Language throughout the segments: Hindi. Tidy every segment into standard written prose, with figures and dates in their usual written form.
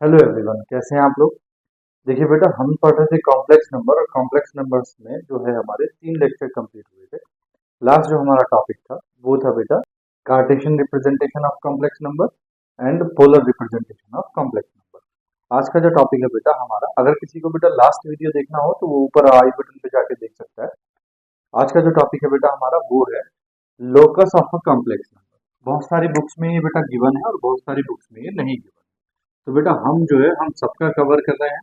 हेलो एवरीवन, कैसे हैं आप लोग। देखिए बेटा, हम पढ़ रहे थे कॉम्प्लेक्स नंबर और कॉम्प्लेक्स नंबर्स में जो है हमारे 3 लेक्चर कंप्लीट हुए थे। लास्ट जो हमारा टॉपिक था वो था बेटा Cartesian representation of complex number and polar representation of complex number. आज का जो टॉपिक है बेटा हमारा, अगर किसी को बेटा लास्ट वीडियो देखना हो तो वो ऊपर आई बटन पे जाके देख सकता है। आज का जो टॉपिक है बेटा हमारा वो है locus of a complex number. बहुत सारी बुक्स में ये बेटा गिवन है और बहुत सारी बुक्स में ये नहीं गिवन। तो बेटा हम जो है हम सबका कवर कर रहे हैं,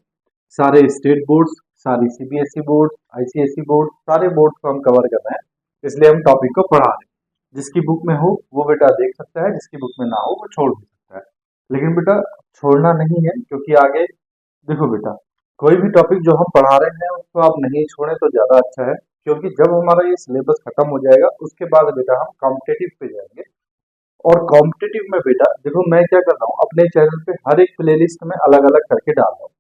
सारे स्टेट बोर्ड्स, सारी सीबीएसई बोर्ड, आईसीएसई बोर्ड, सारे बोर्ड को हम कवर कर रहे हैं। इसलिए हम टॉपिक को पढ़ा रहे हैं। जिसकी बुक में हो वो बेटा देख सकता है, जिसकी बुक में ना हो वो छोड़ भी सकता है। लेकिन बेटा छोड़ना नहीं है, क्योंकि आगे देखो बेटा, कोई भी टॉपिक जो हम पढ़ा रहे हैं उसको आप नहीं छोड़ें तो ज्यादा अच्छा है। क्योंकि जब हमारा ये सिलेबस खत्म हो जाएगा उसके बाद बेटा हम कॉम्पिटेटिव पे जाएंगे। और कॉम्पिटिटिव में बेटा देखो, मैं क्या कर रहा हूँ अपने चैनल पे हर एक प्लेलिस्ट में अलग अलग करके डाल रहा हूँ।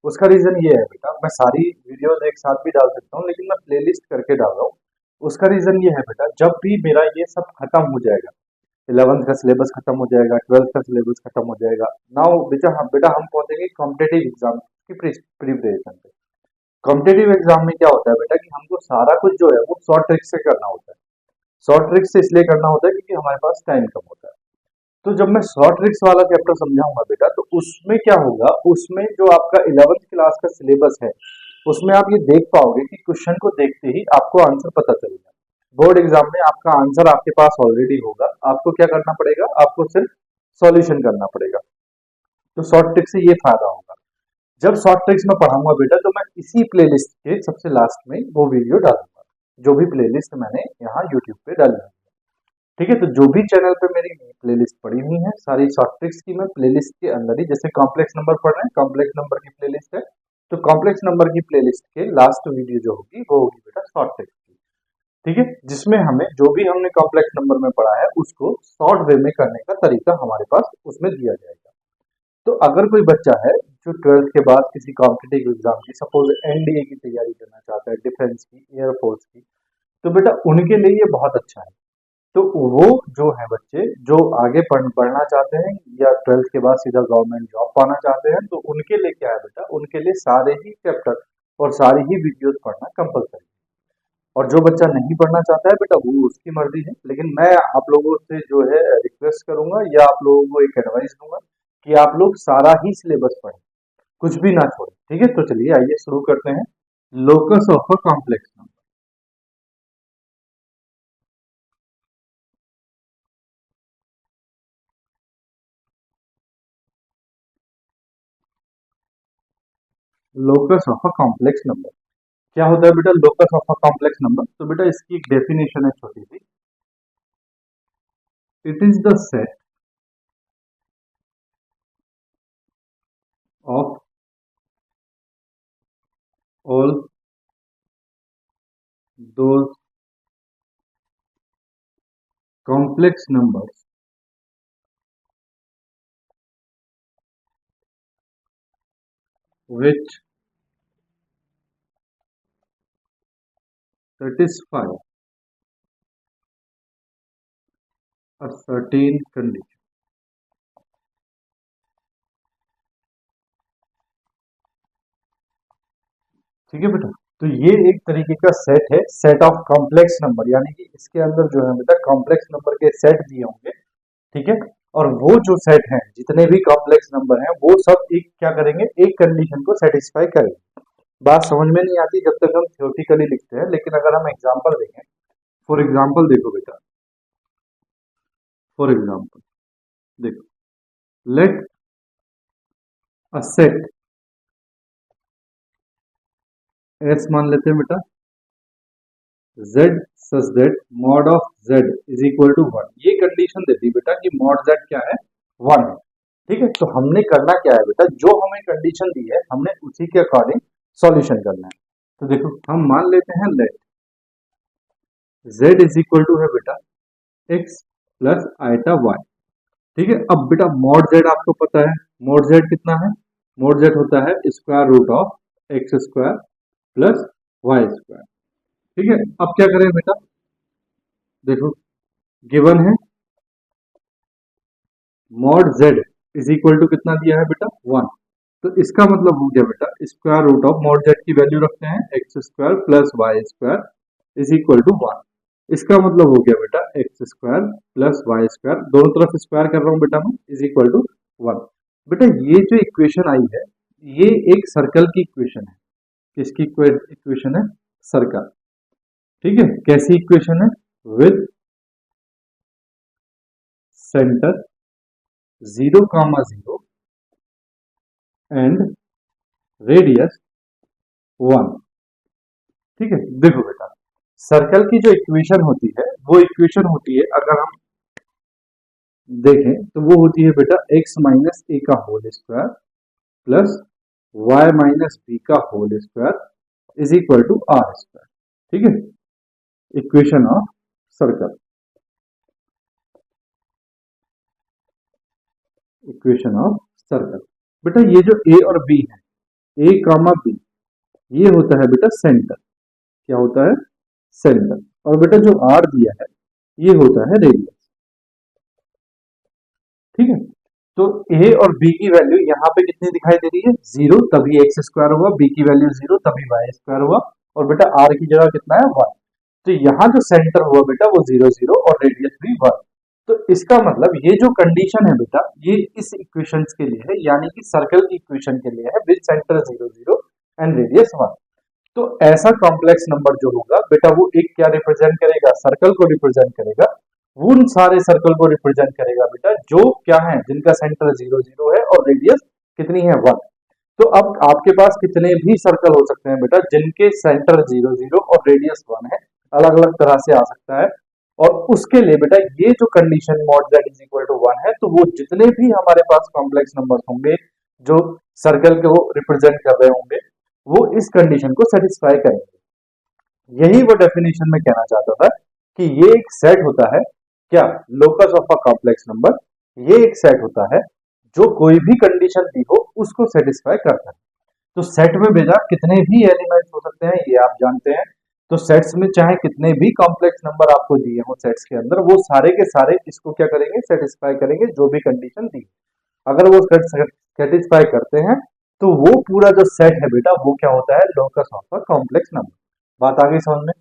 उसका रीजन ये है बेटा, मैं सारी वीडियोस एक साथ भी डाल सकता हूँ लेकिन मैं प्लेलिस्ट करके डाल रहा हूँ। उसका रीजन ये है बेटा, जब भी मेरा ये सब खत्म हो जाएगा, 11th का सिलेबस खत्म हो जाएगा, 12th का सिलेबस खत्म हो जाएगा, नाउ बेटा हम पहुंचेंगे कॉम्पिटेटिव एग्जाम की प्रिपरेशन पे। कॉम्पिटेटिव एग्जाम में क्या होता है बेटा कि हमको सारा कुछ जो है वो शॉर्ट ट्रिक से करना होता है। शॉर्ट ट्रिक से इसलिए करना होता है क्योंकि हमारे पास टाइम कम होता है। तो जब मैं शॉर्ट ट्रिक्स वाला चैप्टर समझाऊंगा बेटा, तो उसमें क्या होगा, उसमें जो आपका 11th क्लास का सिलेबस है उसमें आप ये देख पाओगे कि क्वेश्चन को देखते ही आपको आंसर पता चलेगा। बोर्ड एग्जाम में आपका आंसर आपके पास ऑलरेडी होगा, आपको क्या करना पड़ेगा, आपको सिर्फ सॉल्यूशन करना पड़ेगा। तो शॉर्ट ट्रिक से ये फायदा होगा। जब शॉर्ट ट्रिक्स में पढ़ाऊंगा बेटा तो मैं इसी प्लेलिस्ट के सबसे लास्ट में वो वीडियो डालूंगा, जो भी प्लेलिस्ट मैंने यहाँ यूट्यूब पे डाली है। ठीक है, तो जो भी चैनल पे मेरी प्लेलिस्ट पड़ी हुई है सारी शॉर्ट ट्रिक्स की, मैं प्लेलिस्ट के अंदर ही, जैसे कॉम्प्लेक्स नंबर पढ़ रहे हैं, कॉम्प्लेक्स नंबर की प्लेलिस्ट है, तो कॉम्प्लेक्स नंबर की प्लेलिस्ट के लास्ट वीडियो जो होगी वो होगी बेटा शॉर्ट ट्रिक्स की। ठीक है, जिसमें हमें जो भी हमने कॉम्प्लेक्स नंबर में पढ़ा है उसको शॉर्ट वे में करने का तरीका हमारे पास उसमें दिया जाएगा। तो अगर कोई बच्चा है जो 12th के बाद किसी कॉम्पिटेटिव एग्जाम की, सपोज एनडीए की तैयारी करना चाहता है, डिफेंस की, एयरफोर्स की, तो बेटा उनके लिए ये बहुत अच्छा है। तो वो जो है बच्चे जो आगे पढ़ना चाहते हैं या 12th के बाद सीधा गवर्नमेंट जॉब पाना चाहते हैं, तो उनके लिए क्या है बेटा, उनके लिए सारे ही चैप्टर और सारी ही वीडियोस पढ़ना कंपलसरी है। और जो बच्चा नहीं पढ़ना चाहता है बेटा वो उसकी मर्जी है, लेकिन मैं आप लोगों से जो है रिक्वेस्ट करूंगा या आप लोगों को एक एडवाइस दूंगा कि आप लोग सारा ही सिलेबस पढ़ें, कुछ भी ना छोड़ें। ठीक है, तो चलिए आइए शुरू करते हैं। Locus of a complex number. Locus of a complex number क्या होता है बेटा, locus of a complex number. तो बेटा इसकी एक डेफिनेशन है छोटी सी। It is the set of all those complex numbers which satisfy a certain condition। ठीक है बेटा, तो ये एक तरीके का सेट है, सेट ऑफ कॉम्प्लेक्स नंबर, यानी कि इसके अंदर जो है बेटा कॉम्प्लेक्स नंबर के सेट दिए होंगे। ठीक है, और वो जो सेट हैं, जितने भी कॉम्प्लेक्स नंबर हैं, वो सब एक क्या करेंगे, एक कंडीशन को सेटिस्फाई करेंगे। बात समझ में नहीं आती जब तक हम थ्योरेटिकली लिखते हैं, लेकिन अगर हम एग्जांपल देखें, फॉर एग्जांपल देखो बेटा, फॉर एग्जांपल देखो, लेट अ सेट एस मान लेते हैं बेटा, z such that mod of z is equal to 1। ये कंडीशन देती है बेटा कि मॉड z क्या है, 1 है। ठीक है, तो हमने करना क्या है बेटा, जो हमें कंडीशन दी है हमने उसी के अकॉर्डिंग सॉल्यूशन करना है। तो देखो हम मान लेते हैं let z is equal to है बेटा x प्लस आइटा y। ठीक है, अब बेटा मॉड z आपको पता है, मॉड z कितना है, मॉड z होता है square root of x square plus Y square. ठीक है, अब क्या करें बेटा, देखो गिवन है mod z is equal to कितना दिया है बेटा, 1। तो इसका मतलब हो गया बेटा square root of mod z की वैल्यू रखते हैं x square plus Y square is equal to 1। इसका मतलब हो गया बेटा x square plus Y square, दोनों तरफ स्क्वायर कर रहा हूं बेटा मैं, इज इक्वल टू 1। बेटा ये जो इक्वेशन आई है ये एक सर्कल की इक्वेशन है। किसकी इक्वेशन है? सर्कल। ठीक है, कैसी इक्वेशन है? With centre 0,0 and radius 1। ठीक है, देखो बेटा सर्कल की जो इक्वेशन होती है वो इक्वेशन होती है, अगर हम देखें तो वो होती है बेटा x माइनस ए का whole square plus y minus B का whole square is equal to R square. ठीक है, equation of circle, equation of circle. बेटा ये जो a और b है, a कामा b, ये होता है बेटा सेंटर। क्या होता है? सेंटर। और बेटा जो r दिया है ये होता है रेडियस। ठीक है, तो a और b की वैल्यू यहाँ पे कितनी दिखाई दे रही है? 0, तभी एक्स स्क्वायर हुआ, b की वैल्यू 0 तभी वाई स्क्वायर हुआ, और बेटा r की जगह कितना है? 1। तो यहाँ जो सेंटर हुआ बेटा वो 0 0 और रेडियस भी 1। तो इसका मतलब ये जो कंडीशन है बेटा ये इस इक्वेशन के लिए है, यानी कि सर्कल की इक्वेशन के लिए है विद सेंटर 0 0 एंड रेडियस 1। तो ऐसा कॉम्प्लेक्स नंबर जो होगा बेटा वो एक क्या रिप्रेजेंट करेगा? सर्कल को रिप्रेजेंट करेगा। वो उन सारे सर्कल को रिप्रेजेंट करेगा बेटा जो क्या है, जिनका सेंटर 0 0 है और रेडियस कितनी है? 1। तो अब आपके पास कितने भी सर्कल हो सकते हैं बेटा जिनके सेंटर 0 0 और रेडियस 1 है, अलग अलग तरह से आ सकता है। और उसके लिए बेटा ये जो condition mod z is equal to 1 है, तो वो जितने भी हमारे पास कॉम्प्लेक्स नंबर होंगे जो सर्कल को रिप्रेजेंट कर रहे होंगे वो इस कंडीशन को सेटिस्फाई करेंगे। यही वो डेफिनेशन में कहना चाहता था कि ये एक सेट होता है, क्या? Locus of a complex number. ये एक सेट होता है जो कोई भी कंडीशन दी हो उसको सेटिस्फाई करता है। तो सेट में बेटा कितने भी एलिमेंट्स हो सकते हैं ये आप जानते हैं। तो सेट्स में चाहे कितने भी कॉम्प्लेक्स नंबर आपको दिए हो सेट्स के अंदर, वो सारे के सारे इसको क्या करेंगे? सेटिस्फाई करेंगे, जो भी कंडीशन दी। अगर वो सेटिस्फाई करते हैं तो वो पूरा जो सेट है बेटा वो क्या होता है? Locus of a complex number. बात आ गई समझ में?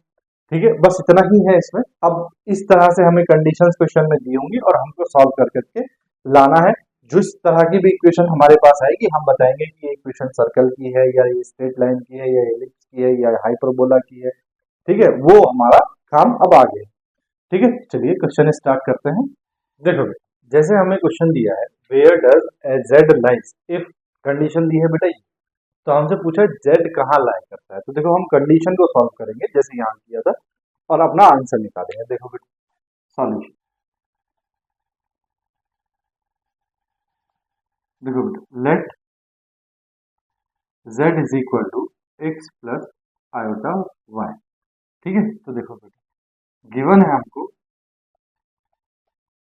ठीक है, बस इतना ही है इसमें। अब इस तरह से हमें कंडीशंस क्वेश्चन में दी होंगी और हमको सॉल्व कर करके लाना है। जिस तरह की भी इक्वेशन हमारे पास आएगी हम बताएंगे कि ये इक्वेशन सर्कल की है या ये स्ट्रेट लाइन की है या एलिप्स की है या हाइपरबोला की है। ठीक है, वो हमारा काम अब आ गया। ठीक है, चलिए क्वेश्चन स्टार्ट करते हैं। देखो जैसे हमें क्वेश्चन दिया है where does Z lies, if condition दी है बेटा ये, तो हमसे पूछा जेड कहाँ लाई करता है। तो देखो हम कंडीशन को सॉल्व करेंगे जैसे यहाँ किया था और अपना आंसर निकालेंगे। देखो बेटा सॉल्यूशन, देखो बेटा let z is equal to x plus iota y. ठीक है, तो देखो बेटा गिवन है हमको,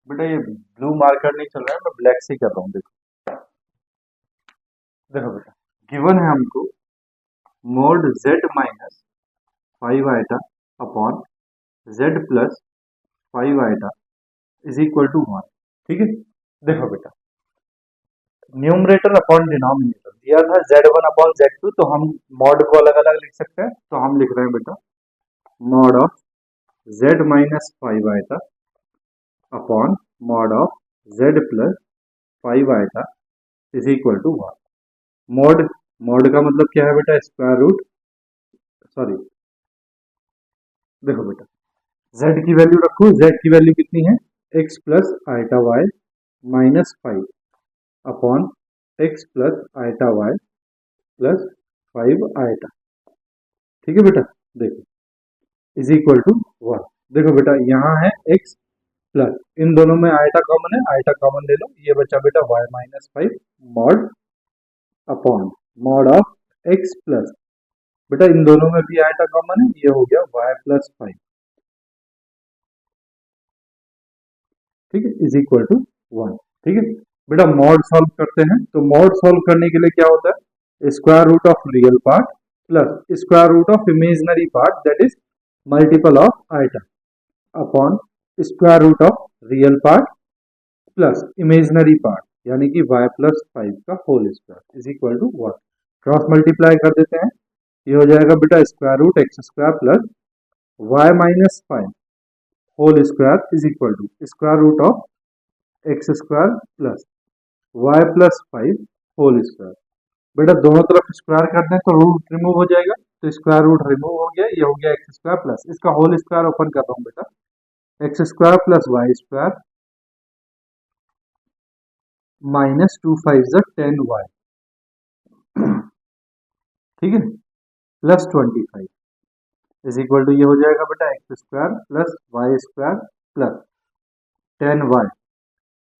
बेटा ये ब्लू मार्कर नहीं चल रहा है, मैं ब्लैक से कर रहा हूँ। देखो देखो बेटा गिवन है हमको mod z minus 5 iota upon z plus 5 iota is equal to 1। ठीक है, देखो बेटा न्यूमरेटर अपॉन डिनोमिनेटर दिया था z1 अपॉन z2, तो हम मॉड को अलग अलग लिख सकते हैं। तो हम लिख रहे हैं बेटा mod of z minus 5 iota upon mod of z plus 5 iota is equal to 1। Mod mod का मतलब क्या है बेटा? स्क्वायर रूट, सॉरी देखो बेटा z की वैल्यू रखो, z की वैल्यू कितनी है? x plus iota y minus 5 upon x plus iota y plus 5 iota. ठीक है बेटा, देखो इज इक्वल टू 1। देखो बेटा यहाँ है x प्लस, इन दोनों में आइटा कॉमन है, आइटा कॉमन ले लो, ये बचा बेटा y minus 5 mod upon mod of x plus, बेटा इन दोनों में भी आइटा कॉमन है, ये हो गया y प्लस 5। ठीक है, इज इक्वल टू 1। ठीक है बेटा मॉड सॉल्व करते हैं। तो मॉड सॉल्व करने के लिए क्या होता है? Square root of real part plus square root of imaginary part that is multiple of iota upon square root of real part plus imaginary part यानी कि y प्लस 5 का whole square is equal to 1। Cross multiply कर देते हैं, ये हो जाएगा बेटा square root x square plus y minus 5 whole square is equal to square root of x square plus y plus 5 whole square. बेटा दोनों तरफ स्क्वायर कर दें तो रूट रिमूव हो जाएगा, तो स्क्वायर रूट रिमूव हो गया, ये हो गया एक्स स्क्वायर प्लस इसका होल स्क्वायर ओपन कर रहा हूँ बेटा, x square plus Y square minus 2 5 10y, ठीक है, प्लस 25 इज इक्वल टू ये हो जाएगा बेटा x square plus Y square plus 10y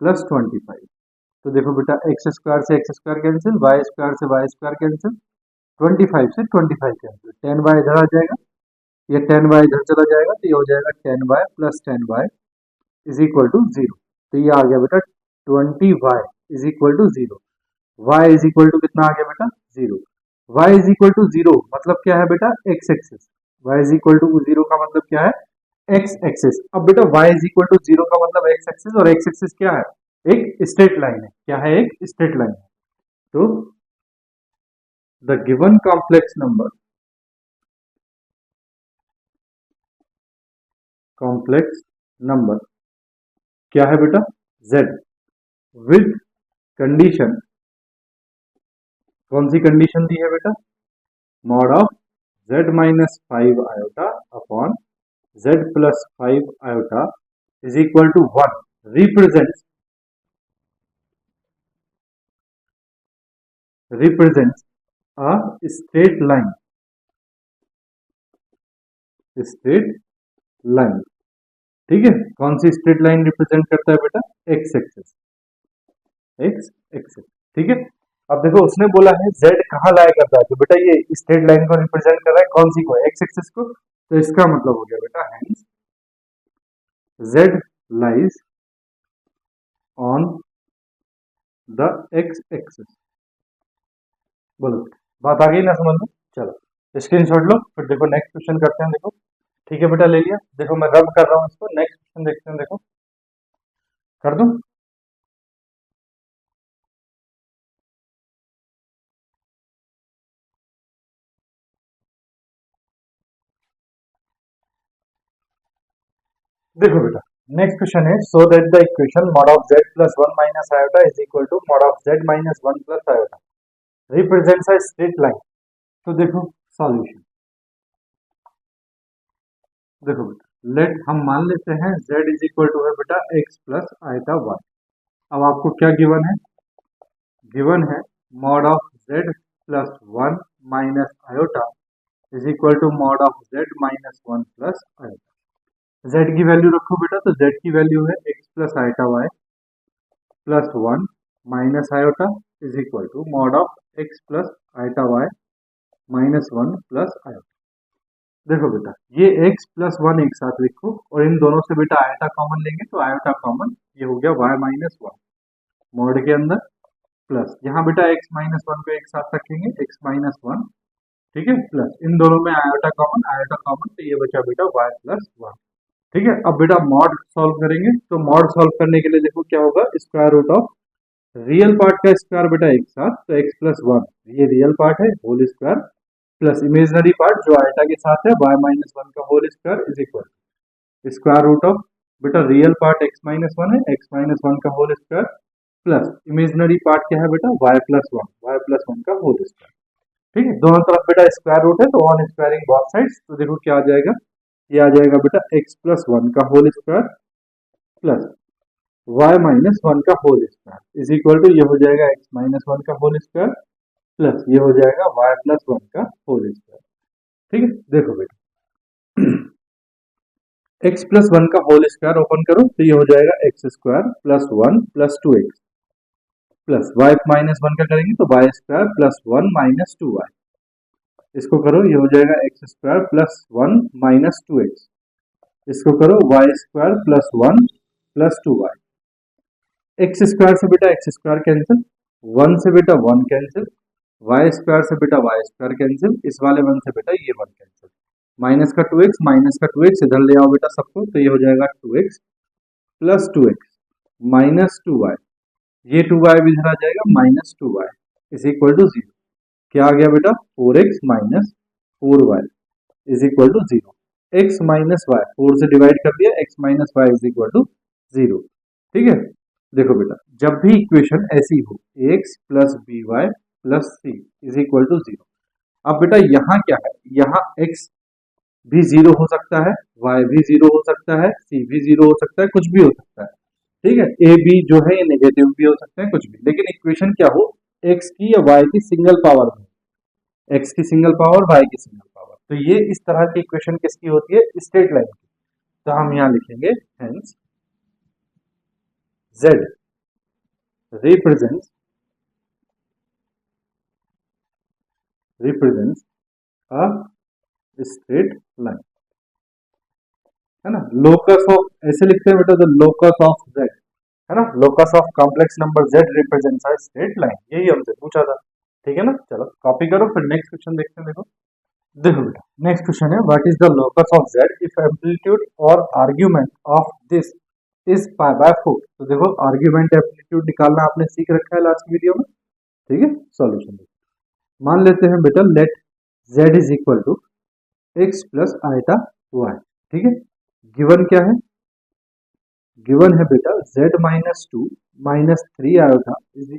plus 25। तो देखो बेटा एक्स स्क्वायर से x square cancel, y square से वाई स्क्वायर कैंसिल, 25 से 25 कैंसिल, 10y इधर आ जाएगा, ये 10y इधर चला जाएगा, तो ये हो जाएगा 10y plus 10y is equal to 0। तो ये आ गया बेटा 20y is equal to 0। y is equal to कितना आ गया बेटा 0। y इज इक्वल टू 0 मतलब क्या है बेटा x axis, y is equal to 0 का मतलब क्या है एक्स एक्सिस। अब बेटा y इज इक्वल टू 0 का मतलब एक्स एक्सिस, और एक्स एक्सिस क्या है एक स्ट्रेट लाइन है, क्या है एक स्ट्रेट लाइन है। तो द गिवन कॉम्प्लेक्स नंबर क्या है बेटा z विद कंडीशन, कौन सी कंडीशन दी है बेटा, mod of z minus 5 iota upon z plus 5 iota is equal to 1 represents a straight line, ठीक है। कौन सी स्ट्रेट लाइन रिप्रेजेंट करता है बेटा एक्स एक्सिस, ठीक है। अब देखो उसने बोला है z कहाँ लाया करता है, तो बेटा ये स्ट्रेट लाइन को रिप्रेजेंट कर रहा है, कौन सी को एक्स एक्सिस को, तो इसका मतलब हो गया बेटा hence z lies on the x axis. बोलो बात आ गई ना समझ में, चलो स्क्रीनशॉट लो, फिर देखो नेक्स्ट क्वेश्चन करते हैं। देखो ठीक है बेटा ले लिया, देखो मैं रब कर रहा हूँ इसको, नेक्स्ट क्वेश्चन देखते हैं, देखो कर दूं। देखो बेटा नेक्स्ट क्वेश्चन है, so that the equation mod of z plus 1 minus iota is equal to mod of z minus 1 plus iota represents a straight line. तो देखो सॉल्यूशन, देखो बेटा लेट हम मान लेते हैं z इज इक्वल टू है बेटा x प्लस आयता y। अब आपको क्या गिवन है, गिवन है mod of z plus 1 minus iota is equal to mod of z minus 1 plus iota. z की वैल्यू रखो बेटा, तो z की वैल्यू है x plus iota y plus 1 minus iota is equal to mod of x plus iota y minus 1 plus iota. देखो बेटा ये x प्लस 1 एक साथ लिखो, और इन दोनों से बेटा आयटा कॉमन लेंगे, तो आयटा कॉमन, ये हो गया y माइनस 1 मॉड के अंदर प्लस, यहाँ बेटा x माइनस 1 को एक साथ रखेंगे x माइनस 1, ठीक है, प्लस इन दोनों में आयोटा कॉमन, तो ये बचा बेटा y प्लस 1, ठीक है। अब बेटा मॉड सॉल्व करेंगे, तो मॉड सॉल्व करने के लिए देखो क्या होगा, square root of real part का स्क्वायर बेटा एक साथ, तो x प्लस 1 ये रियल पार्ट है whole square plus imaginary part जो आयटा के साथ है y माइनस 1 का whole square is equal square root of बेटा रियल पार्ट x माइनस 1 है, x माइनस 1 का whole square plus imaginary part क्या है बेटा y प्लस 1 का होल स्क्वायर, ठीक है। दोनों तरफ बेटा स्क्वायर रूट है, तो ऑन स्क्वायरिंग बोथ साइड्स, तो देखो क्या आ जाएगा, ये आ जाएगा बेटा x प्लस 1 का whole square plus y minus 1 का whole square is equal to ये हो जाएगा x माइनस 1 का होल स्क्वायर प्लस ये हो जाएगा y प्लस 1 का होल स्क्वायर, ठीक है। देखो बेटा x प्लस 1 का होल स्क्वायर ओपन करो, तो ये हो जाएगा x square plus 1 plus 2x plus y minus 1 का करेंगे तो y square plus 1 minus 2y, इसको करो ये हो जाएगा x square plus 1 minus 2x, इसको करो y square plus 1 plus 2y, x square से बेटा एक्स स्क्वायर कैंसिल, 1 से बेटा 1 कैंसिल, वाई स्क्वायर से बेटा वाई स्क्वायर कैंसिल, इस वाले 1 से बेटा ये 1 कैंसिल, माइनस का 2x इधर ले आओ बेटा सबको, तो ये हो जाएगा 2x plus 2x minus 2y ये 2y भी इधर आ जाएगा, -2y इज इक्वल टू 0। क्या आ गया बेटा, 4x minus 4y is equal to 0। x minus y 4 से डिवाइड कर दिया, x minus y is equal to 0। ठीक है, देखो बेटा जब भी इक्वेशन ऐसी हो ax plus b y plus c is equal to 0। अब बेटा यहाँ क्या है, यहाँ x भी 0 हो सकता है, y भी 0 हो सकता है, c भी 0 हो सकता है, कुछ भी हो सकता है। ठीक है, ए बी जो है ये नेगेटिव भी हो सकते हैं, कुछ भी, लेकिन इक्वेशन क्या हो, x की या y की सिंगल पावर में, x की सिंगल पावर y की सिंगल पावर, तो ये इस तरह की इक्वेशन किसकी होती है, स्ट्रेट लाइन की। तो हम यहाँ लिखेंगे hence z represents a straight line, है ना। लोकस ऑफ, ऐसे लिखते हैं बेटा, द लोकस ऑफ z, है ना, locus of complex number z represents a straight line, यही हमसे पूछा था। ठीक है ना, चलो कॉपी करो, फिर नेक्स्ट क्वेश्चन देखते हैं। देखो देखो बेटा नेक्स्ट क्वेश्चन है, what is the locus of z if amplitude और argument of this is pi by 4। तो देखो आर्ग्यूमेंट एम्पलीट्यूड निकालना आपने सीख रखा है लास्ट वीडियो में। ठीक है, सॉल्यूशन देखो। मान लेते हैं बेटा let z is equal to x plus iota y। ठीक है, गिवन क्या है, गिवन है बेटा z minus 2 minus 3 iota is,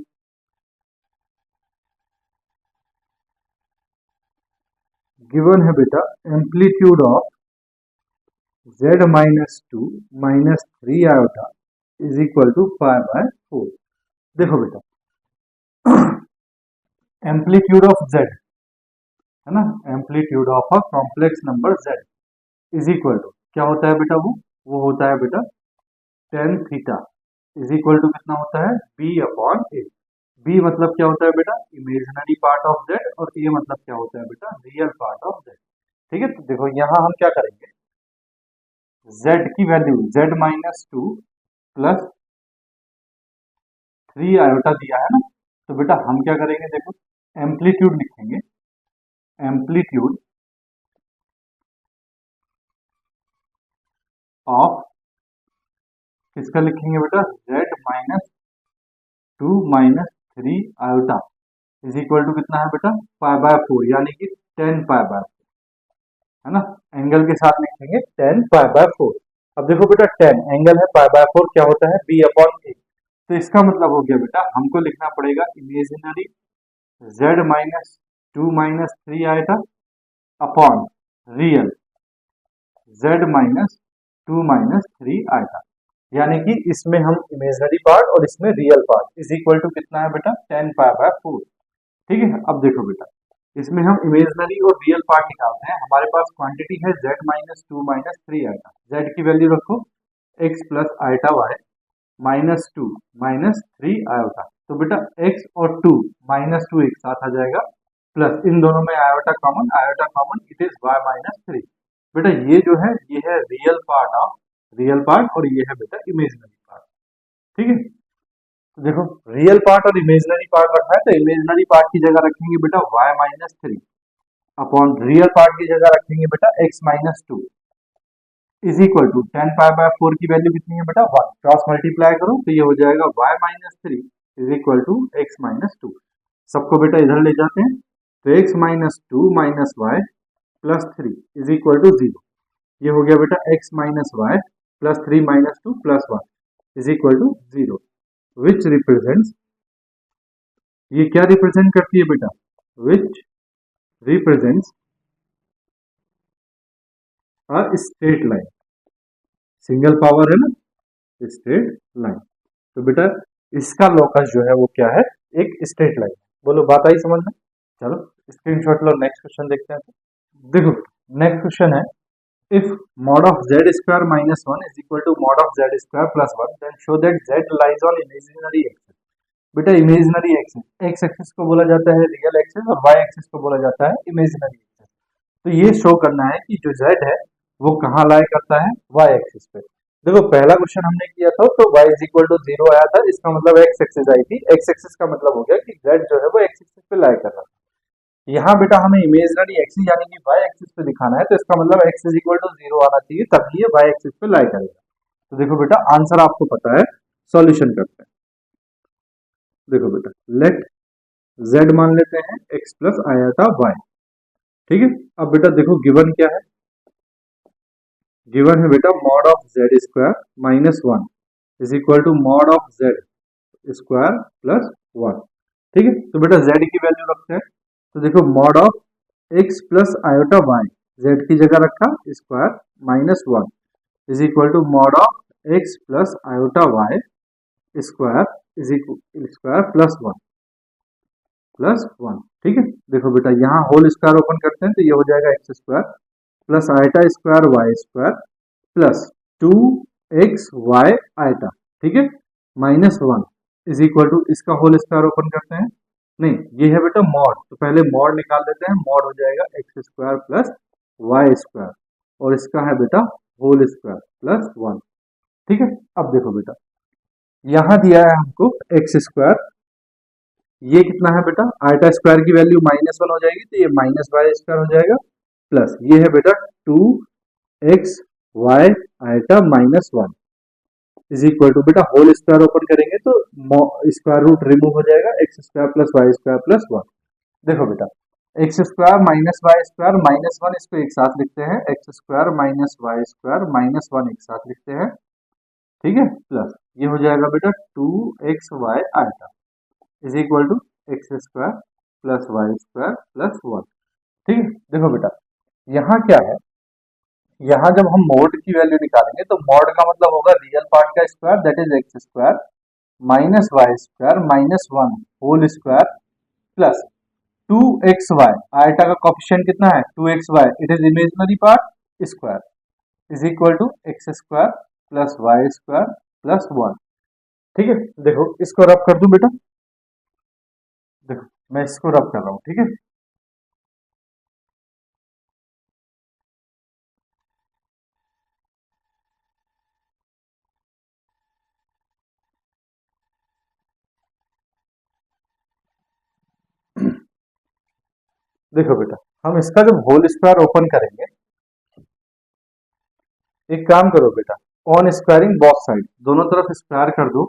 given है बेटा amplitude of z minus 2 minus 3 iota is equal to pi by 4। देखो बेटा एम्पलीट्यूड ऑफ z, है ना, amplitude of a complex number z is equal to क्या होता है बेटा, वो होता है बेटा tan theta is equal to कितना होता है, b अपॉन a। b मतलब क्या होता है बेटा, इमेजिनरी पार्ट ऑफ z, और a मतलब क्या होता है बेटा, रियल पार्ट ऑफ z। ठीक है, तो देखो यहाँ हम क्या करेंगे, z की value z minus 2 plus 3 iota दिया है ना, तो बेटा हम क्या करेंगे, देखो एम्पलीट्यूड लिखेंगे, एम्पलीट्यूड ऑफ किसका लिखेंगे बेटा, z minus 2 minus 3 iota is equal to कितना है बेटा, पाई बाय 4, यानी कि 10 पाई बाय 4, है ना। एंगल के साथ लिखेंगे 10 पाई बाय 4। अब देखो बेटा 10 एंगल है, पाई बाय 4 क्या होता है, b अपॉन a। तो इसका मतलब हो गया बेटा हमको लिखना पड़ेगा इमेजिनरी z माइनस 2 माइनस 3 आएगा upon real z minus 2 minus 3 आएगा, यानी कि इसमें हम इमेजिनरी पार्ट और इसमें real part is equal to कितना है बेटा, 10 पाई बाय 4। ठीक है, अब देखो बेटा इसमें हम इमेजिनरी और रियल पार्ट निकालते हैं। हमारे पास क्वांटिटी है z माइनस 2 माइनस 3 आएगा, z की वैल्यू रखो x plus iota y minus 2 minus 3 iota. तो बेटा x और 2 माइनस 2 एक साथ आ जाएगा, प्लस इन दोनों में iota common, it is y minus 3। बेटा ये जो है ये है real part of real part, और ये है बेटा इमेजिनरी पार्ट। ठीक है, तो देखो रियल पार्ट और इमेजिनरी पार्ट रखा है, तो इमेजिनरी पार्ट की जगह रखेंगे बेटा y minus 3 upon real part की जगह रखेंगे बेटा x minus 2 is equal to 10 pi by 4 की वैल्यू कितनी है बेटा 1, क्रॉस मल्टीप्लाई करो तो ये हो जाएगा y minus 3 is equal to x minus 2। सबको बेटा इधर ले जाते हैं, तो x minus 2 minus y plus 3 is equal to 0। ये हो गया बेटा x minus y plus 3 minus 2 plus 1 is equal to 0, which represents, ये क्या रिप्रेजेंट करती है बेटा, which represents a straight line, single power है ना, स्ट्रेट लाइन। तो बेटा इसका लोकस जो है वो क्या है, एक स्ट्रेट लाइन। बोलो बात आई समझ में। चलो स्क्रीनशॉट लो, नेक्स्ट क्वेश्चन देखते हैं। देखो नेक्स्ट क्वेश्चन है, if mod of z square minus 1 is equal to mod of z square plus 1 then show that z lies on imaginary axis। बेटा इमेजिनरी एक्सिस, एक्स एक्सिस को बोला जाता है रियल एक्सिस और वाई एक्सिस को बोला जाता है इमेजिनरी एक्सिस। तो ये शो करना है कि जो z है वो कहाँ लाई करता है, वाई एक्सिस पे। देखो पहला क्वेश्चन हमने किया था तो y इज इक्वल टू 0 आया था, इसका मतलब एक्स एक्सिस आई थी, एक्स एक्सिस का मतलब हो गया कि z जो है वो एक्स एक्सिस पे लाई कर रहा था। यहाँ बेटा हमें इमेजिनरी एक्सिस यानी कि y एक्सिस पे दिखाना है, तो इसका मतलब x इज इक्वल टू 0 आना चाहिए, तभी ये y एक्सिस पे लाई करेगा। तो देखो बेटा आंसर आपको पता है, सॉल्यूशन करते हैं। देखो बेटा, लेट z मान लेते हैं x प्लस आयाटा y। ठीक है, अब बेटा देखो गिवन क्या है, गिवन है बेटा mod of z square minus one is equal to mod of z square plus one. ठीक है, तो बेटा z की वैल्यू रखते हैं, तो देखो mod of x plus iota y, z की जगह रखा square minus one is equal to mod of x plus iota y square is equal square plus one. ठीक है, देखो बेटा यहाँ होल स्क्वायर ओपन करते हैं तो ये हो जाएगा x square plus iota square Y square plus two x y iota. ठीक है, minus one is equal to, इसका होल स्क्वायर ओपन करते हैं, नहीं ये है बेटा मॉड, तो पहले मॉड निकाल देते हैं, मॉड हो जाएगा x square plus Y square और इसका है बेटा होल स्क्वायर प्लस वन। ठीक है, अब देखो बेटा यहाँ दिया है हमको एक्स स्क्वायर, ये कितना है बेटा, आयटा स्क्वायर की वैल्यू माइनस वन हो जाएगी तो ये माइनस वाई स्क्वायर हो जाएगा प्लस ये है बेटा two x y iota minus one is equal to, बेटा होल स्क्वायर ओपन करेंगे तो स्क्वायर रूट रिमूव हो जाएगा, x square plus Y square plus one. देखो बेटा x square minus y square minus one, इसको एक साथ लिखते हैं, x square minus y square minus one एक साथ लिखते हैं। ठीक है, प्लस ये हो जाएगा बेटा two x y iota is equal to x square plus Y square plus one. ठीक है, देखो बेटा यहाँ क्या है, यहाँ जब हम मॉड की वैल्यू निकालेंगे तो मॉड का मतलब होगा रियल पार्ट का square that is x square minus y square minus one whole square plus two x y, iota का कोफिशिएंट कितना है two x y, it is imaginary part square is equal to x square plus Y square plus one. ठीक है, देखो इसको रब कर दूं बेटा, देखो मैं इसको रब कर रहा हूं। ठीक है, देखो बेटा हम इसका जब होल स्क्वायर ओपन करेंगे, एक काम करो बेटा, ऑन स्क्वायरिंग बोथ साइड, दोनों तरफ स्क्वायर कर दो,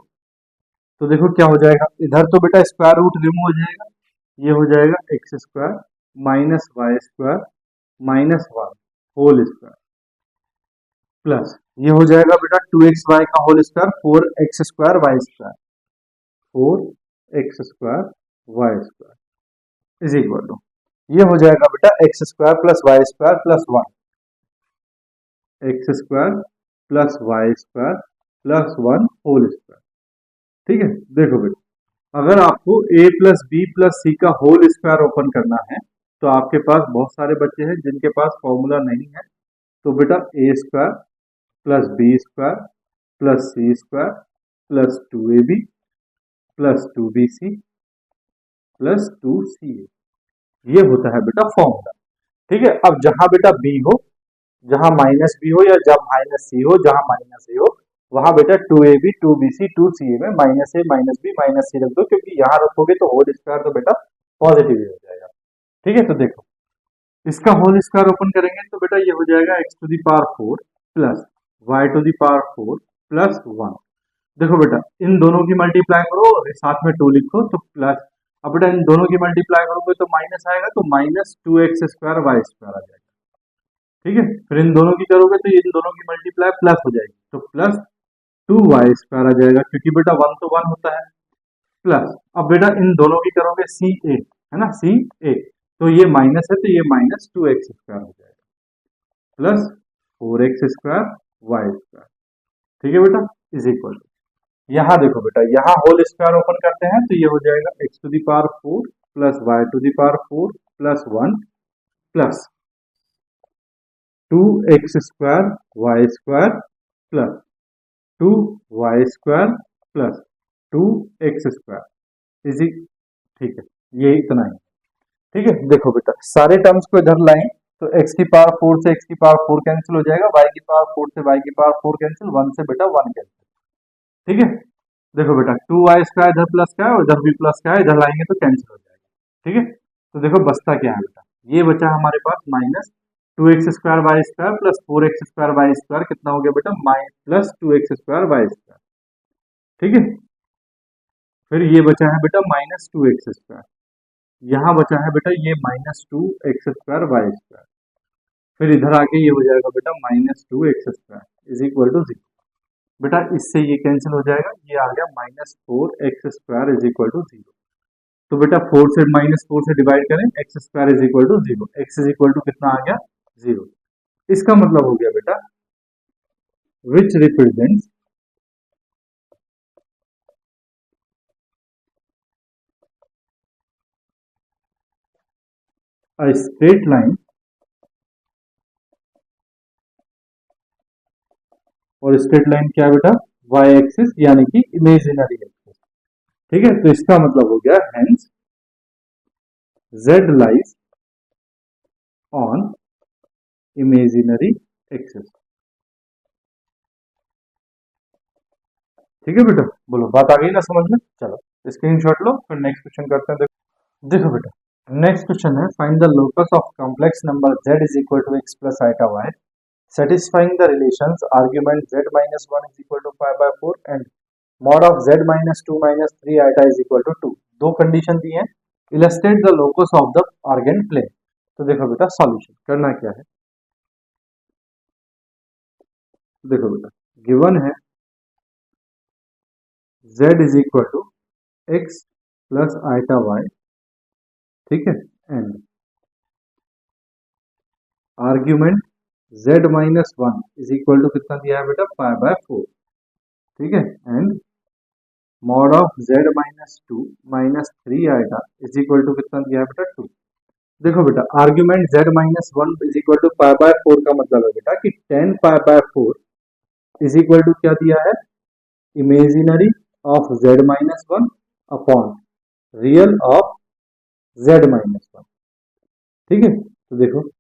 तो देखो क्या हो जाएगा, इधर तो बेटा स्क्वायर रूट रिमूव हो जाएगा, ये हो जाएगा x square minus y square minus one whole square plus ये हो जाएगा बेटा टू एक्स वाई का whole square four x square Y square, four x square Y square is equal to, ये हो जाएगा बेटा x square plus Y square plus one, x square plus Y square plus one whole square. ठीक है, देखो बेटा अगर आपको a plus b plus c का होल स्क्वायर ओपन करना है तो आपके पास बहुत सारे बच्चे हैं जिनके पास फॉर्मूला नहीं है, तो बेटा A square plus B square plus C square plus two A B plus two B C plus two C A, ये होता है बेटा फॉर्मूला। ठीक है, अब जहां बेटा बी हो, जहां माइनस बी हो या जब माइनस सी हो, जहां माइनस ए हो वहां बेटा two A B two B C two C A में minus A minus B minus C रख दो, क्योंकि यहाँ रखोगे तो होल स्क्वायर तो बेटा पॉजिटिव ही हो जाएगा। ठीक है, तो देखो इसका होल स्क्वायर ओपन करेंगे तो बेटा ये हो जाएगा x to the power four plus y to the power four plus one. देखो बेटा इन दोनों की मल्टीप्लाई करो और साथ में टू लिखो तो प्लस, अब बेटा इन दोनों की मल्टीप्लाई करोगे तो माइनस आएगा, तो minus two x square Y square आ जाएगा। ठीक है, फिर इन दोनों की करोगे तो इन दोनों की मल्टीप्लाई प्लस हो जाएगी, तो प्लस टू वाई स्क्वायर आ जाएगा, क्योंकि बेटा वन तो वन होता है प्लस, अब बेटा इन दोनों की करोगे सी ए है ना, सी ए, तो ये माइनस है तो ये माइनस टू एक्स स्क्वायर हो जाएगा plus four x square Y square. ठीक है बेटा, इज इक्वल टू, यहाँ देखो बेटा यहाँ होल स्क्वायर ओपन करते हैं तो ये हो जाएगा x to the power four plus y to the power four plus one plus two x square Y square plus two y square plus two x square easy. ठीक है, ये इतना ही। ठीक है, देखो बेटा सारे टर्म्स को इधर लाएं तो x की पावर फोर से x की पावर फोर कैंसिल हो जाएगा, y की पावर फोर से y की पावर फोर कैंसिल, वन से बेटा वन कैंसिल। ठीक है, देखो बेटा टू वाई स्क्वायर इधर प्लस का है और इधर भी प्लस का है, इधर लाएंगे तो कैंसिल हो जाएगा। ठीक है, तो देखो बचता क्या है बेटा, ये बचा हमारे पास minus two x square Y square plus four x square Y square, कितना हो गया बेटा minus plus two x square Y square. ठीक है, फिर ये बचा है बेटा -2x², यहाँ बचा है बेटा ये -2x²y², फिर इधर आके ये हो जाएगा बेटा -2x² इज इक्वल टू 0। बेटा इससे ये कैंसिल हो जाएगा, ये आ गया -4x² इज इक्वल टू 0। तो बेटा 4 से -4 से डिवाइड करें, x² is equal to 0, x is equal to कितना आ गया 0। इसका मतलब हो गया बेटा which represents a straight line, और स्ट्रेट लाइन क्या है बेटा y एक्सिस यानी कि इमेजिनरी एक्सिस। ठीक है, तो इसका मतलब हो गया hence z lies on imaginary axis. ठीक है बेटा, बोलो बात आ गई ना समझ में। चलो स्क्रीनशॉट लो, फिर नेक्स्ट क्वेश्चन करते हैं। देखो बेटा नेक्स्ट क्वेश्चन है find the locus of complex number z is equal to x plus iota y satisfying the relations argument z minus 1 is equal to 5/4 and mod of z minus 2 minus 3 iota is equal to 2। दो कंडीशन दी हैं, illustrate the locus of the argand plane। तो देखो बेटा सॉल्यूशन करना क्या है, देखो बेटा गिवन है z is equal to x plus iota y, ठीक है, and argument z minus 1 is equal to कितना दिया है बेटा 5/4, ठीक है, and mod of z minus 2 minus 3 आएगा इज इक्वल टू कितना दिया है बेटा 2। देखो बेटा argument z minus 1 is equal to 5/4 का मतलब है बेटा कि 10 5/4 इज इक्वल टू क्या दिया है imaginary of z minus 1 upon real of z minus 1। ठीक है, तो देखो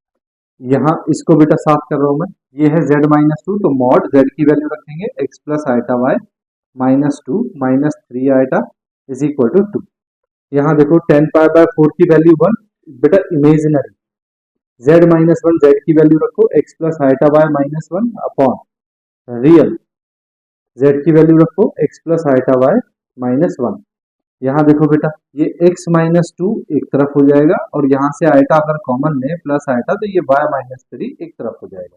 यहाँ इसको बेटा साफ कर रहा हूं मैं, ये है z माइनस 2, तो मॉड z की वैल्यू रखेंगे x plus iota y minus 2 minus 3 iota is equal to 2। यहाँ देखो 10 π/4 की वैल्यू 1, बेटा इमेजिनरी z माइनस 1 z की वैल्यू रखो x plus iota y minus 1 upon real z की वैल्यू रखो x plus iota y minus 1। यहाँ देखो बेटा ये x माइनस 2 एक तरफ हो जाएगा, और यहाँ से आइटा अगर कॉमन ले प्लस आइटा तो ये y माइनस 3 एक तरफ हो जाएगा।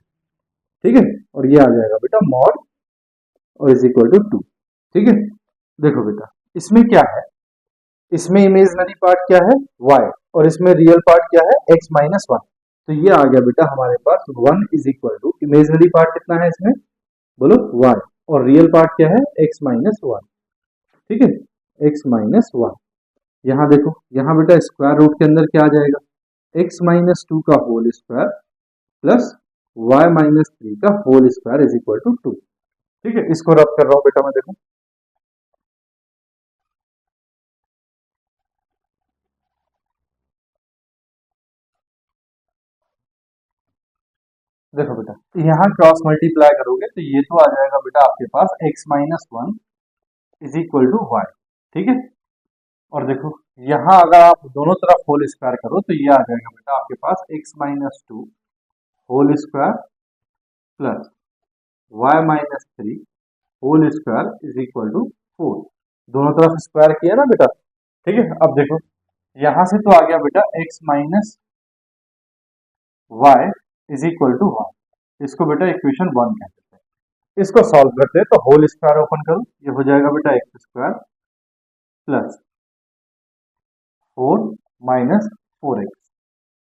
ठीक है, और ये आ जाएगा बेटा मॉड और इज इक्वल टू 2। ठीक है, देखो बेटा इसमें क्या है, इसमें इमेजिनरी पार्ट क्या है y, और इसमें रियल पार्ट क्या है x माइनस 1। तो ये आ गया बेटा हमारे पास 1 is equal to imaginary part कितना है इसमें बोलो y, और रियल पार्ट क्या है x माइनस 1। ठीक है, x माइनस 1। यहाँ देखो यहाँ बेटा स्क्वायर रूट के अंदर क्या आ जाएगा x माइनस 2 का whole square plus y minus 3 का whole square is equal to 2। ठीक है, इसको रब कर रहा हूं बेटा मैं, देखो देखो बेटा यहाँ क्रॉस मल्टीप्लाई करोगे तो ये तो आ जाएगा बेटा आपके पास x minus 1 is equal to y। ठीक है, और देखो यहाँ अगर आप दोनों तरफ होल स्क्वायर करो तो ये आ जाएगा बेटा आपके पास x minus 2 whole square plus y minus 3 whole square is equal to 4। दोनों तरफ स्क्वायर किया ना बेटा। ठीक है, अब देखो यहां से तो आ गया बेटा x minus y is equal to 1, इसको बेटा इक्वेशन 1 कहते हैं। इसको सॉल्व करते हैं तो होल स्क्वायर ओपन करो, ये हो जाएगा बेटा x square plus 4 minus 4x,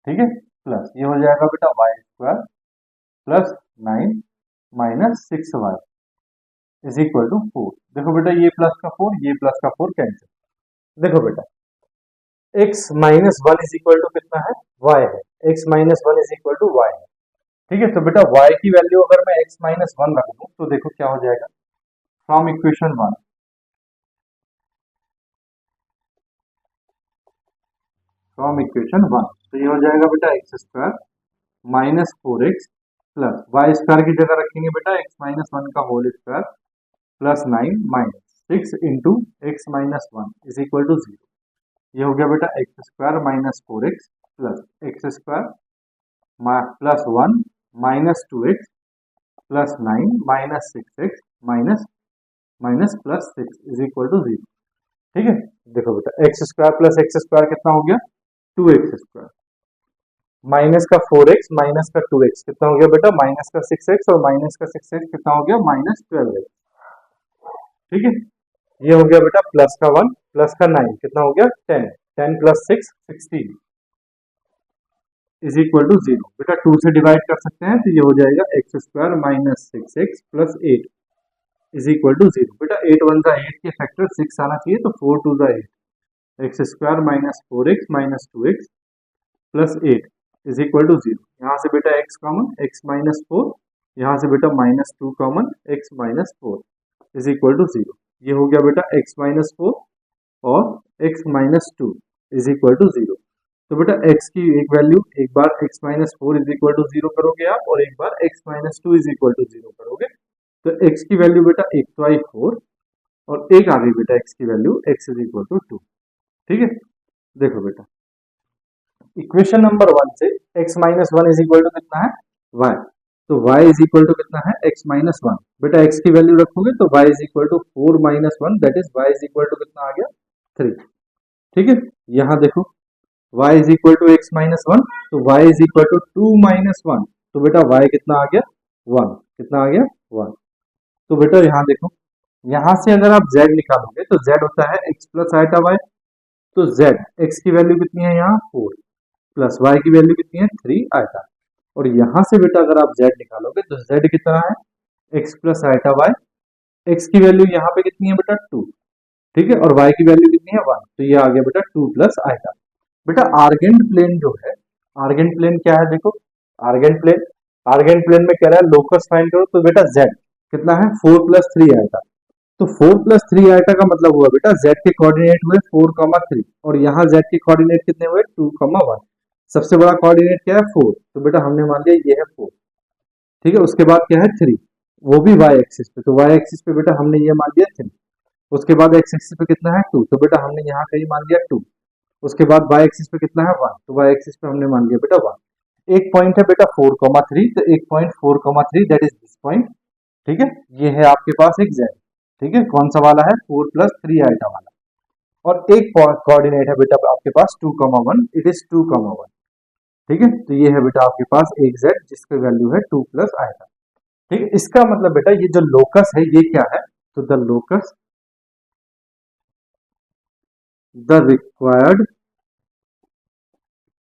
ठीक है, प्लस ये हो जाएगा बेटा y square plus 9 minus 6y is equal to 4। देखो बेटा ये प्लस का 4 ये प्लस का 4 कैंसिल। देखो बेटा x minus 1 is equal to कितना है y है, x minus 1 is equal to y है। ठीक है, तो बेटा y की वैल्यू अगर मैं x माइनस 1 रख दूं तो देखो क्या हो जाएगा फ्रॉम इक्वेशन 1, फ्रॉम इक्वेशन 1 तो ये हो जाएगा बेटा x square minus 4x plus Y square की जगह रखेंगे बेटा x माइनस 1 का whole square plus 9 minus 6 into x minus 1 is equal to 0। ये हो गया बेटा x square minus 4x plus x square plus 1 minus 2x plus 9 minus 6x minus minus plus 6 is equal to 0। ठीक है, देखो बेटा x square plus x square कितना हो गया 2x², माइनस का 4x माइनस का 2x कितना हो गया बेटा माइनस का 6x, और माइनस का 6x कितना हो गया -12x। ठीक है, ये हो गया बेटा प्लस का 1 प्लस का 9 कितना हो गया 10, 10 प्लस 6 16 इज इक्वल टू 0। बेटा 2 से डिवाइड कर सकते हैं तो ये हो जाएगा x² minus 6x plus 8 is equal to 0। बेटा 8 1 का 8 के फैक्टर 6 आना चाहिए, तो 4 2 का 8 x² minus 4x minus 2x plus 8 is equal to 0। यहाँ से बेटा x कॉमन x माइनस 4, यहाँ से बेटा -2 common x minus 4 is equal to 0। ये हो गया बेटा x माइनस 4 और x minus 2 is equal to 0। तो बेटा x की एक वैल्यू एक बार x minus 4 is equal to 0 करोगे आप, और एक बार x minus 2 is equal to 0 करोगे, तो x की वैल्यू बेटा एक तो आई 4 और एक आ गई बेटा x की value x is equal to 2। ठीक है, देखो बेटा इक्वेशन नंबर 1 से x minus 1 is equal to कितना है y, तो y इज इक्वल टू कितना है x माइनस 1। बेटा x की वैल्यू रखोगे तो y is equal to 4 minus 1 that is y is equal to कितना आ गया 3। ठीक है, यहाँ देखो y is equal to x minus 1, तो y is equal to 2 minus 1, तो बेटा y कितना आ गया 1, कितना आ गया 1। तो बेटा यहाँ देखो, यहाँ से अगर आप z निकालोगे तो z होता है x प्लस आइटा y, तो z x की वैल्यू कितनी है यहाँ 4 प्लस y की वैल्यू कितनी है 3 आइटा, और यहाँ से बेटा अगर आप z निकालोगे तो z कितना है x plus iota y, x की वैल्यू यहाँ पे कितनी है बेटा 2, ठीक है, और y की वैल्यू कितनी है 1, तो ये आ गया बेटा 2 प्लस आइटा। बेटा आर्गेंट प्लेन जो है, आर्गेंट प्लेन क्या है देखो, आर्गेंट प्लेन में कह रहा है लोकस फाइंड करो, तो बेटा z कितना है 4 प्लस 3 आइटा, तो 4 प्लस 3 आइटा का मतलब हुआ बेटा z के कोऑर्डिनेट हुए 4, 3, और यहाँ z के कोऑर्डिनेट कितने हुए 2, 1। सबसे बड़ा कोऑर्डिनेट क्या है 4, तो बेटा हमने मान लिया ये है 4। ठीक है, उसके बाद क्या है 3, वो भी y एक्सिस पे, तो y एक्सिस पे बेटा हमने ये मान लिया 3। उसके बाद x एक्सिस पे कितना है 2, तो बेटा हमने यहाँ कहीं मान लिया 2। उसके बाद y एक्सिस पे कितना है 1, तो y एक्सिस पे हमने मान लिया बेटा 1। एक पॉइंट है बेटा 4, 3, तो एक point 4, 3 that is this point. ठीक है, ये है आपके पास एक z। ठीक है, कौन सा वाला है 4 प्लस 3 आइटा वाला, और एक कोऑर्डिनेट है बेटा आपके पास 2, 1, इट इज 2, 1। ठीक है, तो ये है बेटा आपके पास एक z जिसकी वैल्यू है 2 प्लस आइटा। ठीक है, इसका मतलब बेटा ये जो लोकस है ये क्या है, तो the locus, the required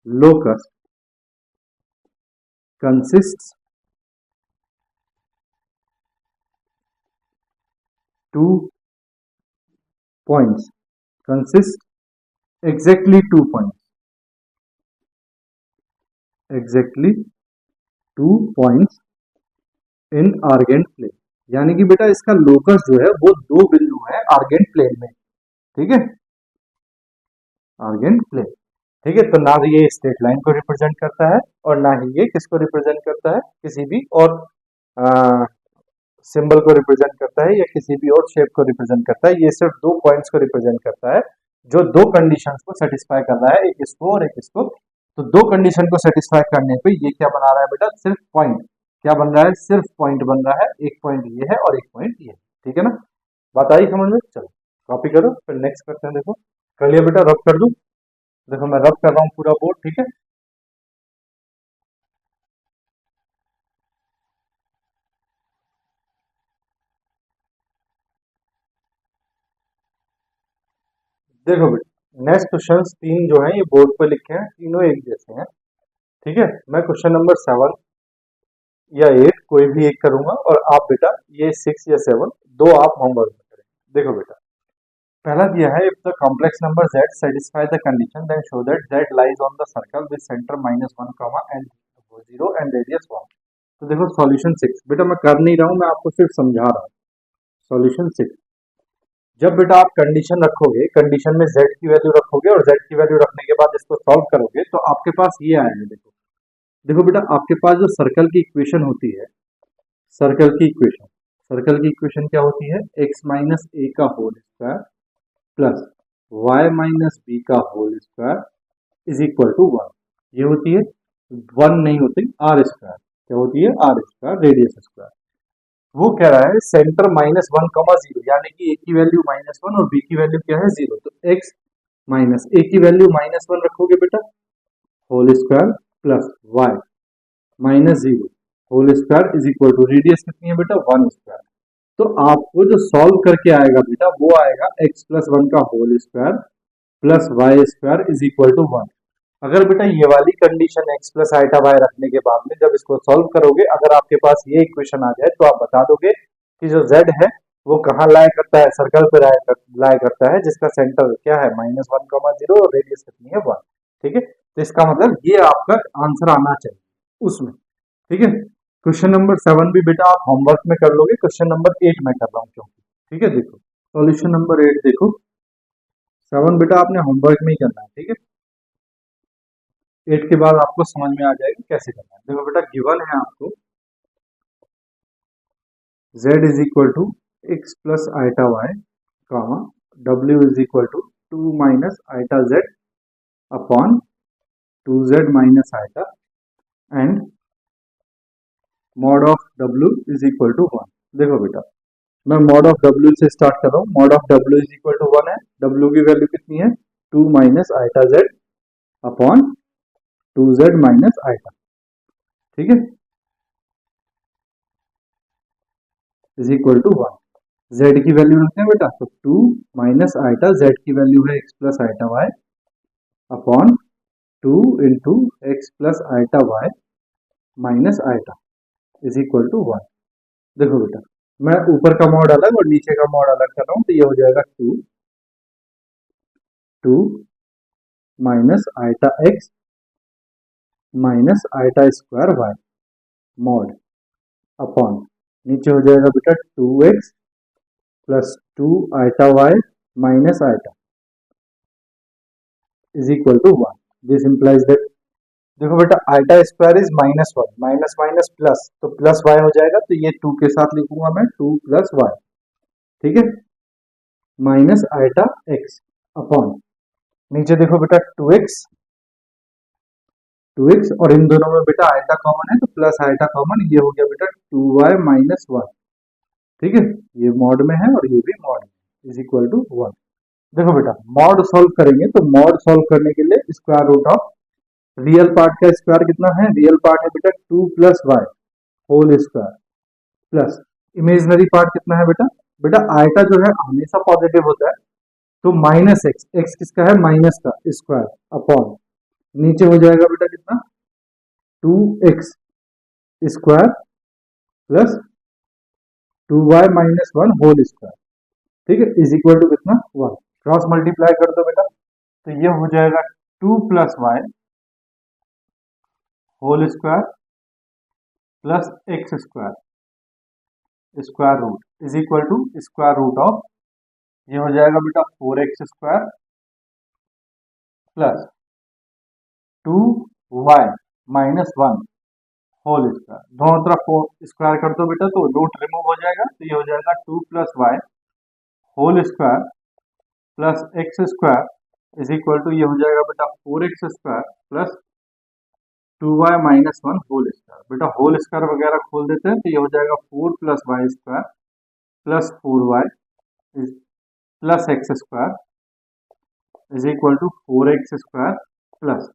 locus consists two points, consist exactly 2 points, exactly 2 points in argent plane। यानी कि बेटा इसका लोकस जो है वो 2 बिंदु है आर्गेंट प्लेन में। ठीक है, आर्गेंट प्लेन। ठीक है, तो ना ये स्ट्रेट लाइन को रिप्रेजेंट करता है और ना ही ये किसको रिप्रेजेंट करता है, किसी भी और सिंबल को रिप्रेजेंट करता है या किसी भी और शेप को रिप्रेजेंट करता है। ये सिर्फ 2 पॉइंट्स को रिप्रेजेंट करता है जो 2 कंडीशंस को सेटिस्फाई कर रहा है, एक इसको और एक इसको। तो 2 कंडीशन को सेटिस्फाई करने पे ये क्या बना रहा है बेटा, सिर्फ पॉइंट क्या बन रहा है, सिर्फ पॉइंट बन रहा है। एक पॉइंट ये है और एक पॉइंट ये है। ठीक है ना, बात आई समझ में? चलो कॉपी करो, फिर नेक्स्ट करते हैं। देखो कर लिया बेटा, रब कर दूं? देखो मैं रब कर रहा हूँ पूरा बोर्ड। ठीक है, देखो बेटा नेक्स्ट क्वेश्चन 3 जो है ये बोर्ड पे लिखे हैं, तीनों एक जैसे हैं। ठीक है, मैं क्वेश्चन नंबर 7 या 8 कोई भी एक करूंगा और आप बेटा ये 6 या 7 दो आप होमवर्क में करें। देखो बेटा पहला दिया है, if the complex number z satisfy the condition then show that z lies on the circle with center -1 comma and 0 and radius 1। तो देखो सॉल्यूशन 6 बेटा मैं कर नहीं रहा हूं, मैं आपको सिर्फ समझा रहा हूँ। सॉल्यूशन 6, जब बेटा आप कंडीशन रखोगे, कंडीशन में z की वैल्यू रखोगे और z की वैल्यू रखने के बाद इसको सॉल्व करोगे तो आपके पास ये आएगा। देखो देखो बेटा आपके पास जो सर्कल की इक्वेशन होती है, सर्कल की इक्वेशन, सर्कल की इक्वेशन क्या होती है, x माइनस ए का whole square plus y minus B का whole square is equal to 1। ये होती है 1 नहीं होती, आर स्क्वायर। क्या होती है, आर स्क्वायर रेडियस स्क्वायर। वो कह रहा है सेंटर -1, 0, यानी कि ए की वैल्यू -1 और बी की वैल्यू क्या है 0। तो x माइनस ए की वैल्यू -1 रखोगे बेटा, whole square plus y -0 whole square is equal to radius कितनी है बेटा 1 स्क्वायर। तो आपको जो सॉल्व करके आएगा बेटा वो आएगा x+1 का whole square plus Y square is equal to 1। अगर बेटा ये वाली condition x plus iota y रखने के बाद में जब इसको सॉल्व करोगे, अगर आपके पास ये इक्वेशन आ जाए तो आप बता दोगे कि जो z है वो कहाँ लाई करता है, सर्कल पे लाई करता है जिसका सेंटर क्या है -1, 0 और रेडियस कितनी है 1। ठीक है, तो इसका मतलब ये आपका आंसर आना चाहिए उसमें। ठीक है, क्वेश्चन नंबर 7 भी बेटा आप होमवर्क में कर लोगे, क्वेश्चन नंबर 8 में कर रहा हूँ क्योंकि। ठीक है, देखो सॉल्यूशन नंबर 8 देखो, 7 बेटा आपने होमवर्क में ही करना है। ठीक है, 8 के बाद आपको समझ में आ जाएगा कैसे करना है। देखो बेटा गिवन है आपको z is equal to x plus iota y comma w is equal to 2 minus iota z upon 2z minus iota and mod of w is equal to 1। देखो बेटा मैं मॉड ऑफ w से स्टार्ट कर रहा हूँ। Mod of w is equal to 1 है, w की वैल्यू कितनी है 2 minus iota z upon 2z minus iota. ठीक है, इज इक्वल टू 1। z की वैल्यू रखते हैं बेटा, तो 2 माइनस आइटा, z की वैल्यू है x plus iota y upon 2 into x plus iota y minus iota is equal to 1। देखो बेटा मैं ऊपर का मॉड अलग और नीचे का मॉड अलग कर रहा हूं, तो ये हो जाएगा 2 minus iota x minus iota square y mod upon नीचे हो जाएगा बेटा 2x plus 2 iota y minus iota is equal to 1। This implies that, देखो बेटा iota square is -1, minus minus plus, तो प्लस वाई हो जाएगा, तो ये 2 के साथ लिखूंगा मैं 2 प्लस वाई। ठीक है, माइनस आइटा एक्स अपॉन नीचे देखो बेटा 2x और इन दोनों में बेटा आइटा कॉमन है तो प्लस आइटा कॉमन, ये हो गया बेटा 2y माइनस 1। ठीक है, ये मॉड में है और ये भी मॉड में इज इक्वल टू 1। देखो बेटा मॉड सॉल्व करेंगे तो मॉड सॉल्व करने के लिए square root of real part का स्क्वायर कितना है, रियल पार्ट है बेटा 2 plus y whole square plus imaginary part कितना है बेटा, बेटा आइटा जो है हमेशा पॉजिटिव होता है तो माइनस एक्स, एक्स किसका है माइनस का स्क्वायर अपॉन नीचे हो जाएगा बेटा कितना 2x square plus 2y minus 1 whole square. ठीक है, इज इक्वल टू कितना 1। क्रॉस मल्टीप्लाई कर दो बेटा, तो ये हो जाएगा 2 plus y whole square plus x square square root is equal to square root of, ये हो जाएगा बेटा 4x square plus 2y minus 1 whole square. दोनों तरफ स्क्वायर कर दो बेटा तो रूट रिमूव हो जाएगा, तो ये हो जाएगा 2 plus y whole square plus x square is equal to, ये हो जाएगा बेटा 4x square plus 2y minus 1 whole square. बेटा होल स्क्वायर वगैरह खोल देते हैं तो ये हो जाएगा 4 plus Y square plus 4y प्लस x square is equal to 4x square plus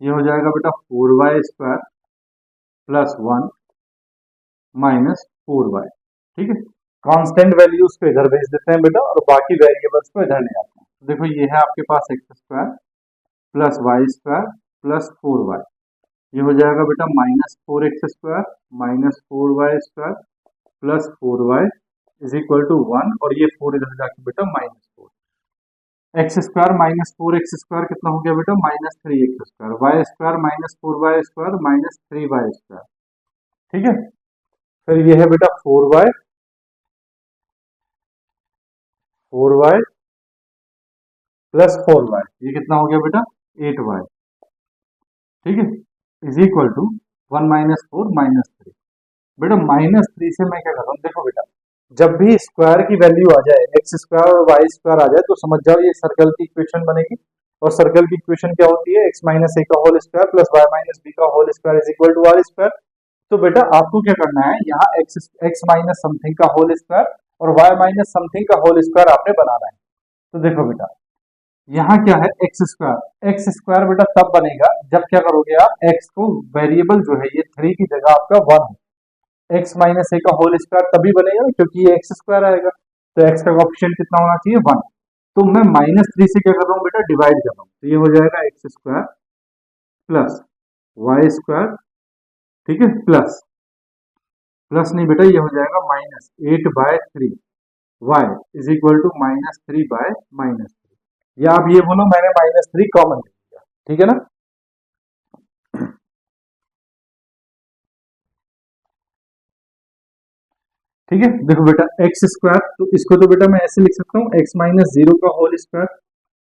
ये हो जाएगा बेटा 4y square plus 1 minus 4y। ठीक है, कांस्टेंट वैल्यूज को इधर भेज देते हैं बेटा और बाकी वेरिएबल्स को इधर ले आते हैं। तो देखो ये है आपके पास X square plus Y square plus 4y, ये हो जाएगा बेटा minus 4x square minus 4y square plus 4y is equal to 1 और ये 4 इधर जाके बेटा -4 x square minus 4x square कितना हो गया बेटा -3x square, Y square minus 4y square minus 3y square. ठीक है, फिर ये है बेटा 4y प्लस 4y, ये कितना हो गया बेटा 8y। ठीक है, is equal to 1 minus 4 minus 3। बेटा -3 से मैं क्या कर रहा हूँ, देखो बेटा जब भी स्क्वायर की वैल्यू आ जाए एक्स स्क्वायर और वाई स्क्वायर आ जाए तो समझ जाओ ये सर्कल की इक्वेशन बनेगी। और सर्कल की इक्वेशन क्या होती है, एक्स माइनस ए का whole square plus Y minus B का whole square is equal to R square. तो बेटा आपको क्या करना है, यहाँ एक्स माइनस समथिंग का होल स्क्वायर और वाई माइनस समथिंग का होल स्क्वायर आपने बनाना है। तो देखो बेटा यहाँ क्या है, एक्स स्क्वायर बेटा तब बनेगा जब क्या करोगे आप, एक्स को वेरिएबल जो है ये 3 की जगह आपका 1 है। एक्स माइनस ए का होल स्क्वायर तभी बनेगा क्योंकि ये एक्स स्क्वायर आएगा, तो एक्स का कोएफिशिएंट कितना होना चाहिए, 1। तो मैं -3 से क्या कर रहा हूँ बेटा, डिवाइड कर रहा हूँ, तो ये हो जाएगा x square plus Y square, ठीक है, प्लस प्लस नहीं बेटा, ये हो जाएगा -8/3 वाई इज इक्वल टू -3/-3, या आप ये बोलो मैंने -3 कॉमन ले लिया, ठीक है ना। ठीक है, देखो बेटा एक्स स्क्वायर, तो इसको तो बेटा मैं ऐसे लिख सकता हूँ एक्स माइनस 0 का होल स्क्वायर,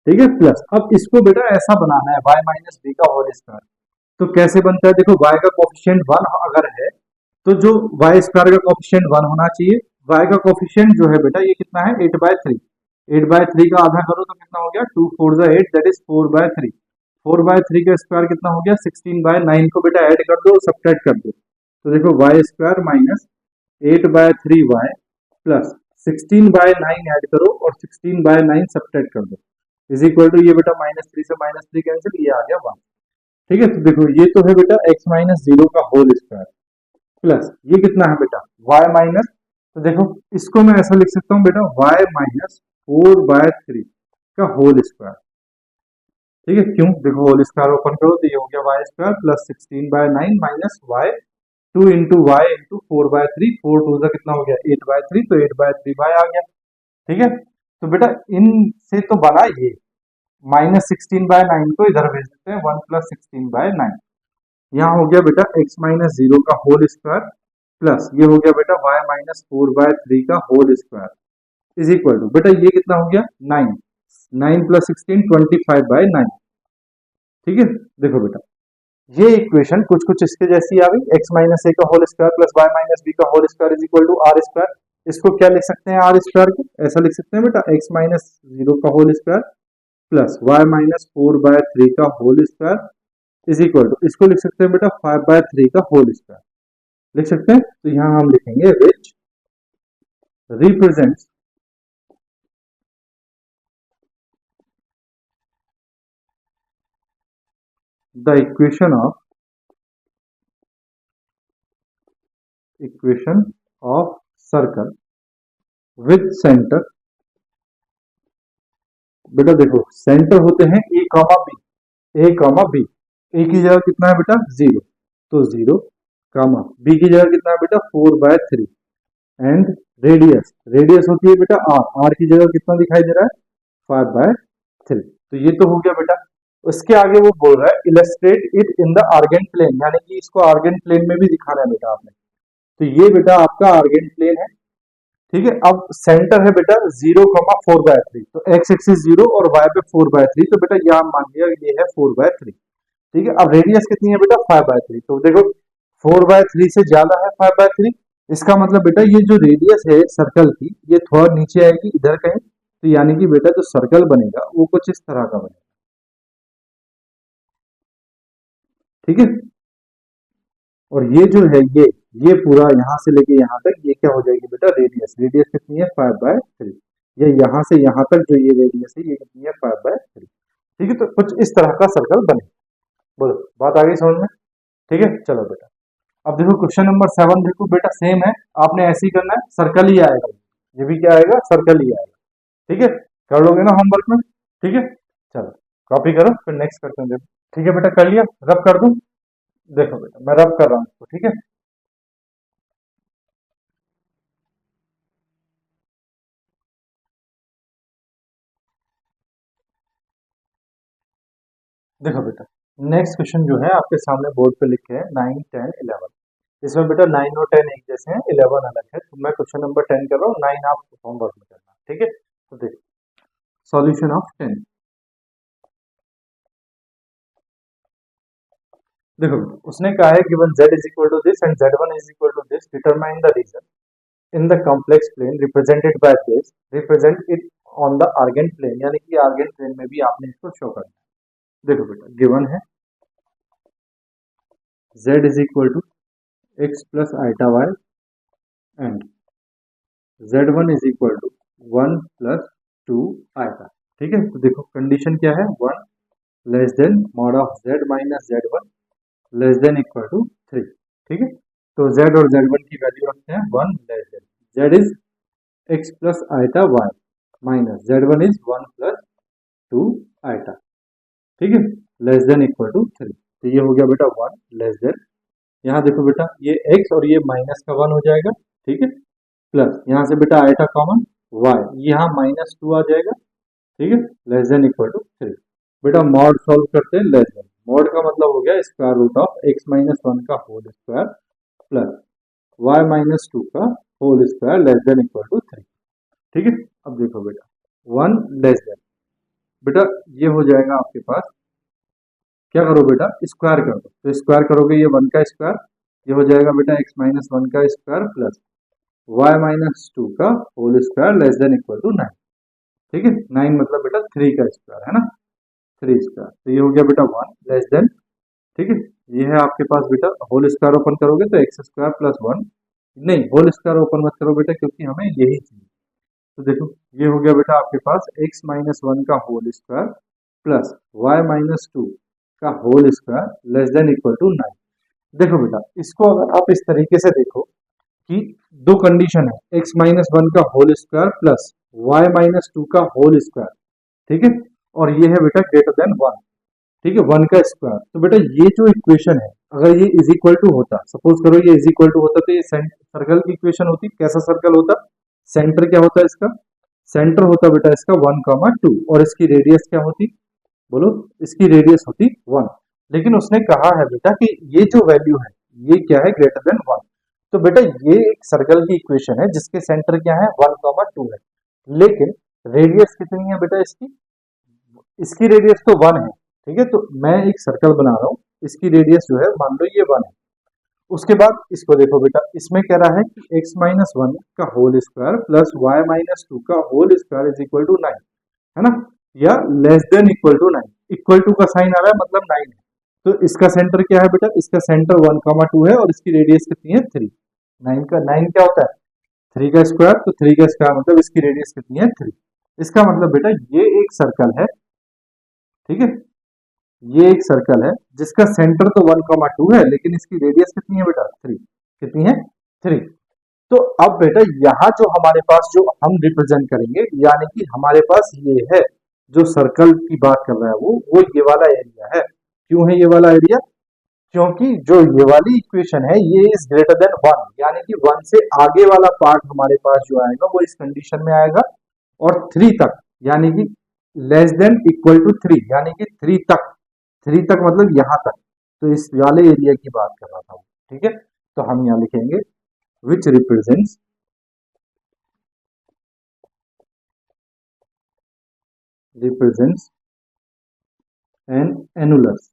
ठीक है, प्लस अब इसको बेटा ऐसा बनाना है वाई माइनस बी का होल स्क्वायर। तो कैसे बनता है, देखो वाई का कोफिशिएंट 1 अगर है तो जो वाई स्क्वायर का कोफिशिएंट 1 होना चाहिए। वाई का कोफिशिएंट जो है बेटा ये कितना है, 8/3। 8/3 का आधा करो तो कितना हो गया, 2 4 जा 8, दैट इज 4/3। 4/3 का स्क्वायर कितना हो गया, 16/9 को बेटा ऐड कर दो, सब्ट्रैक्ट कर दो, तो देखो y square minus 8/3 y plus 16/9 add करो और 16/9 सब्ट्रैक्ट कर दो, इज इक्वल टू ये बेटा -3 से -3 कैंसिल, ये आ गया 1। ठीक है, तो देखो ये तो है बेटा एक्स माइनस 0 का होल स्क्वायर प्लस ये कितना है बेटा y माइनस, तो देखो इसको मैं ऐसा लिख सकता हूँ बेटा y माइनस 4/3 का होल स्क्वायर। ठीक है, क्यों, देखो होल स्क्वायर ओपन करो तो ये हो गया y square plus 16/9 minus y 2 into y into 4/3, 4 2 का कितना हो गया 8/3, तो 8/3 y आ गया। ठीक है, तो बेटा इनसे तो बना ये -16/9 को इधर भेज देते हैं, 1 प्लस 16/9, यहाँ हो गया बेटा x माइनस 0 का होल स्क्वायर प्लस ये हो गया बेटा y माइनस 4/3 का whole square is equal to बेटा ये कितना हो गया 9, 9 प्लस 16 25/9। ठीक है, देखो बेटा ये इक्वेशन कुछ कुछ इसके जैसी आ गई, x माइनस ए का whole square plus y minus B का whole square is equal to R square. इसको क्या लिख सकते हैं, आर स्क्वायर को ऐसा लिख सकते हैं बेटा x माइनस 0 का whole square plus y minus 4/3 का whole square is equal to, इसको लिख सकते हैं बेटा 5/3 का होल स्क्वायर लिख सकते हैं। तो यहां हम लिखेंगे विच represents the equation of circle with centre. बेटा देखो सेंटर होते हैं ए कॉमा बी, ए कॉमा बी, ए की जगह कितना है बेटा 0, तो 0 कॉमा बी की जगह कितना है बेटा 4/3 एंड रेडियस, रेडियस होती है बेटा आर, आर की जगह कितना दिखाई दे रहा है 5/3। तो ये तो हो गया बेटा, उसके आगे वो बोल रहा है illustrate it in the Argand plane, यानी कि इसको आर्गेंट प्लेन में भी दिखाना है बेटा आपने। तो ये बेटा आपका आर्गेंट प्लेन है। ठीक है, अब सेंटर है बेटा 0,4/3, तो एक्स एक्सिस 0 और वाई पे 4/3, तो बेटा यह मान लिया ये है 4/3। ठीक है, अब रेडियस कितनी है बेटा 5/3, तो देखो 4/3 से ज्यादा है 5/3, इसका मतलब बेटा ये जो रेडियस है सर्कल की ये थोड़ा नीचे आएगी इधर कहीं, तो यानी कि बेटा जो सर्कल बनेगा वो कुछ इस तरह का बनेगा। ठीक है, और ये जो है ये पूरा यहाँ से लेके यहाँ तक ये क्या हो जाएगी बेटा रेडियस, रेडियस कितनी है 5/3, ये यहाँ से यहाँ तक जो ये रेडियस है ये कितनी है 5/3। ठीक है, तो कुछ इस तरह का सर्कल बने, बोलो बात आ गई समझ में। ठीक है, चलो बेटा अब देखो क्वेश्चन नंबर 7 देखो बेटा सेम है, आपने ऐसे ही करना है, सर्कल ही आएगा, ये भी क्या आएगा सर्कल ही आएगा। ठीक है, कर लोगे ना होमवर्क में, ठीक है, चलो कॉपी करो फिर नेक्स्ट करते हैं। ठीक है बेटा कर लिया, रब कर दूं, देखो बेटा मैं रब कर रहा हूँ इसको, ठीक है। देखो बेटा नेक्स्ट क्वेश्चन जो है आपके सामने बोर्ड पे लिखे हैं 9 10 11, इसमें बेटा 9 और 10 एक जैसे हैं, 11 अलग है, तो मैं क्वेश्चन नंबर 10 कर रहा हूँ, 9 आप होमवर्क में करना। ठीक है, तो देखो सॉल्यूशन ऑफ 10। देखो उसने कहा है given z is equal to this and z1 is equal to this, determine the region in the complex plane represented by this, represent it on the Argand plane, यानी कि आर्गेंट प्लेन में भी आपने इसको शो करना है। देखो बेटा गिवन है z is equal to x plus iota y and z1 is equal to 1 plus 2 iota. ठीक है, तो देखो कंडीशन क्या है, 1 less than mod of z minus z1 less than equal to 3। ठीक है, तो z और z1 की वैल्यू रखते हैं 1 less than, z is x plus iota y minus z1 is 1 plus 2 iota. ठीक है, लेस देन इक्वल टू 3। तो ये हो गया बेटा 1 लेस देन, यहाँ देखो बेटा ये x और ये माइनस का 1 हो जाएगा। ठीक है, प्लस यहाँ से बेटा आइटा कॉमन y, यहाँ माइनस 2 आ जाएगा। ठीक है, लेस देन इक्वल टू 3। बेटा मॉड सॉल्व करते हैं, लेस देन मॉड का मतलब हो गया square root of x minus 1 का whole square plus y minus 2 का whole square less than equal to 3। ठीक है, अब देखो बेटा 1 लेस देन, बेटा ये हो जाएगा आपके पास, क्या करो बेटा स्क्वायर कर दो, तो स्क्वायर करोगे ये 1 का स्क्वायर, ये हो जाएगा बेटा x माइनस 1 का स्क्वायर प्लस y माइनस 2 का whole square less than equal to 9। ठीक है, 9 मतलब बेटा 3 का स्क्वायर है ना, 3 स्क्वायर, तो ये हो गया बेटा 1 लेस देन। ठीक है, ये है आपके पास बेटा होल स्क्वायर ओपन करोगे तो एक्स स्क्वायर प्लस 1, नहीं होल स्क्वायर ओपन मत करो बेटा क्योंकि हमें यही चाहिए। तो देखो ये हो गया बेटा आपके पास x माइनस 1 का whole square plus y minus 2 का whole square less than equal to 9। देखो बेटा इसको अगर आप इस तरीके से देखो कि दो कंडीशन है, x माइनस 1 का whole square plus y minus 2 का होल स्क्वायर। ठीक है, और ये है बेटा ग्रेटर देन 1। ठीक है, 1 का स्क्वायर, तो बेटा ये जो इक्वेशन है अगर ये इज इक्वल टू होता, सपोज करो ये इज इक्वल टू होता, तो ये सर्कल की इक्वेशन होती। कैसा सर्कल होता, सेंटर क्या होता है इसका, सेंटर होता बेटा इसका 1, 2 और इसकी रेडियस क्या होती, बोलो इसकी रेडियस होती 1। लेकिन उसने कहा है बेटा कि ये जो वैल्यू है ये क्या है, ग्रेटर देन 1। तो बेटा ये एक सर्कल की इक्वेशन है जिसके सेंटर क्या है 1, 2 है, लेकिन रेडियस कितनी है बेटा इसकी, इसकी रेडियस तो 1 है। ठीक है, तो मैं एक सर्कल बना रहा हूँ, इसकी रेडियस जो है मान लो ये 1 है। उसके बाद इसको देखो बेटा, इसमें कह रहा है कि x माइनस 1 का whole square plus y minus 2 का whole square is equal to 9 है ना, या less than equal to 9। Equal to का साइन आ रहा है मतलब 9 है, तो इसका सेंटर क्या है बेटा, इसका सेंटर 1, 2 है और इसकी रेडियस कितनी है 3। 9 का 9 क्या होता है 3 का स्क्वायर, तो 3 का स्क्वायर मतलब इसकी रेडियस कितनी है 3। इसका मतलब बेटा ये एक सर्कल है। ठीक है, ये एक सर्कल है जिसका सेंटर तो 1, 2 है लेकिन इसकी रेडियस कितनी है बेटा 3, कितनी है 3। तो अब बेटा यहाँ जो हमारे पास जो हम रिप्रेजेंट करेंगे, यानी कि हमारे पास ये है जो सर्कल की बात कर रहा है वो ये वाला एरिया है। क्यों है ये वाला एरिया, क्योंकि जो ये वाली इक्वेशन है ये इज ग्रेटर देन 1, यानी कि 1 से आगे वाला पार्ट हमारे पास जो आएगा वो इस कंडीशन में आएगा, और 3 तक यानी कि लेस देन इक्वल टू 3 यानी कि 3 तक, 3 तक मतलब यहाँ तक, तो इस वाले एरिया की बात कर रहा था। ठीक है, तो हम यहाँ लिखेंगे विच रिप्रेजेंट्स एन एनुलस।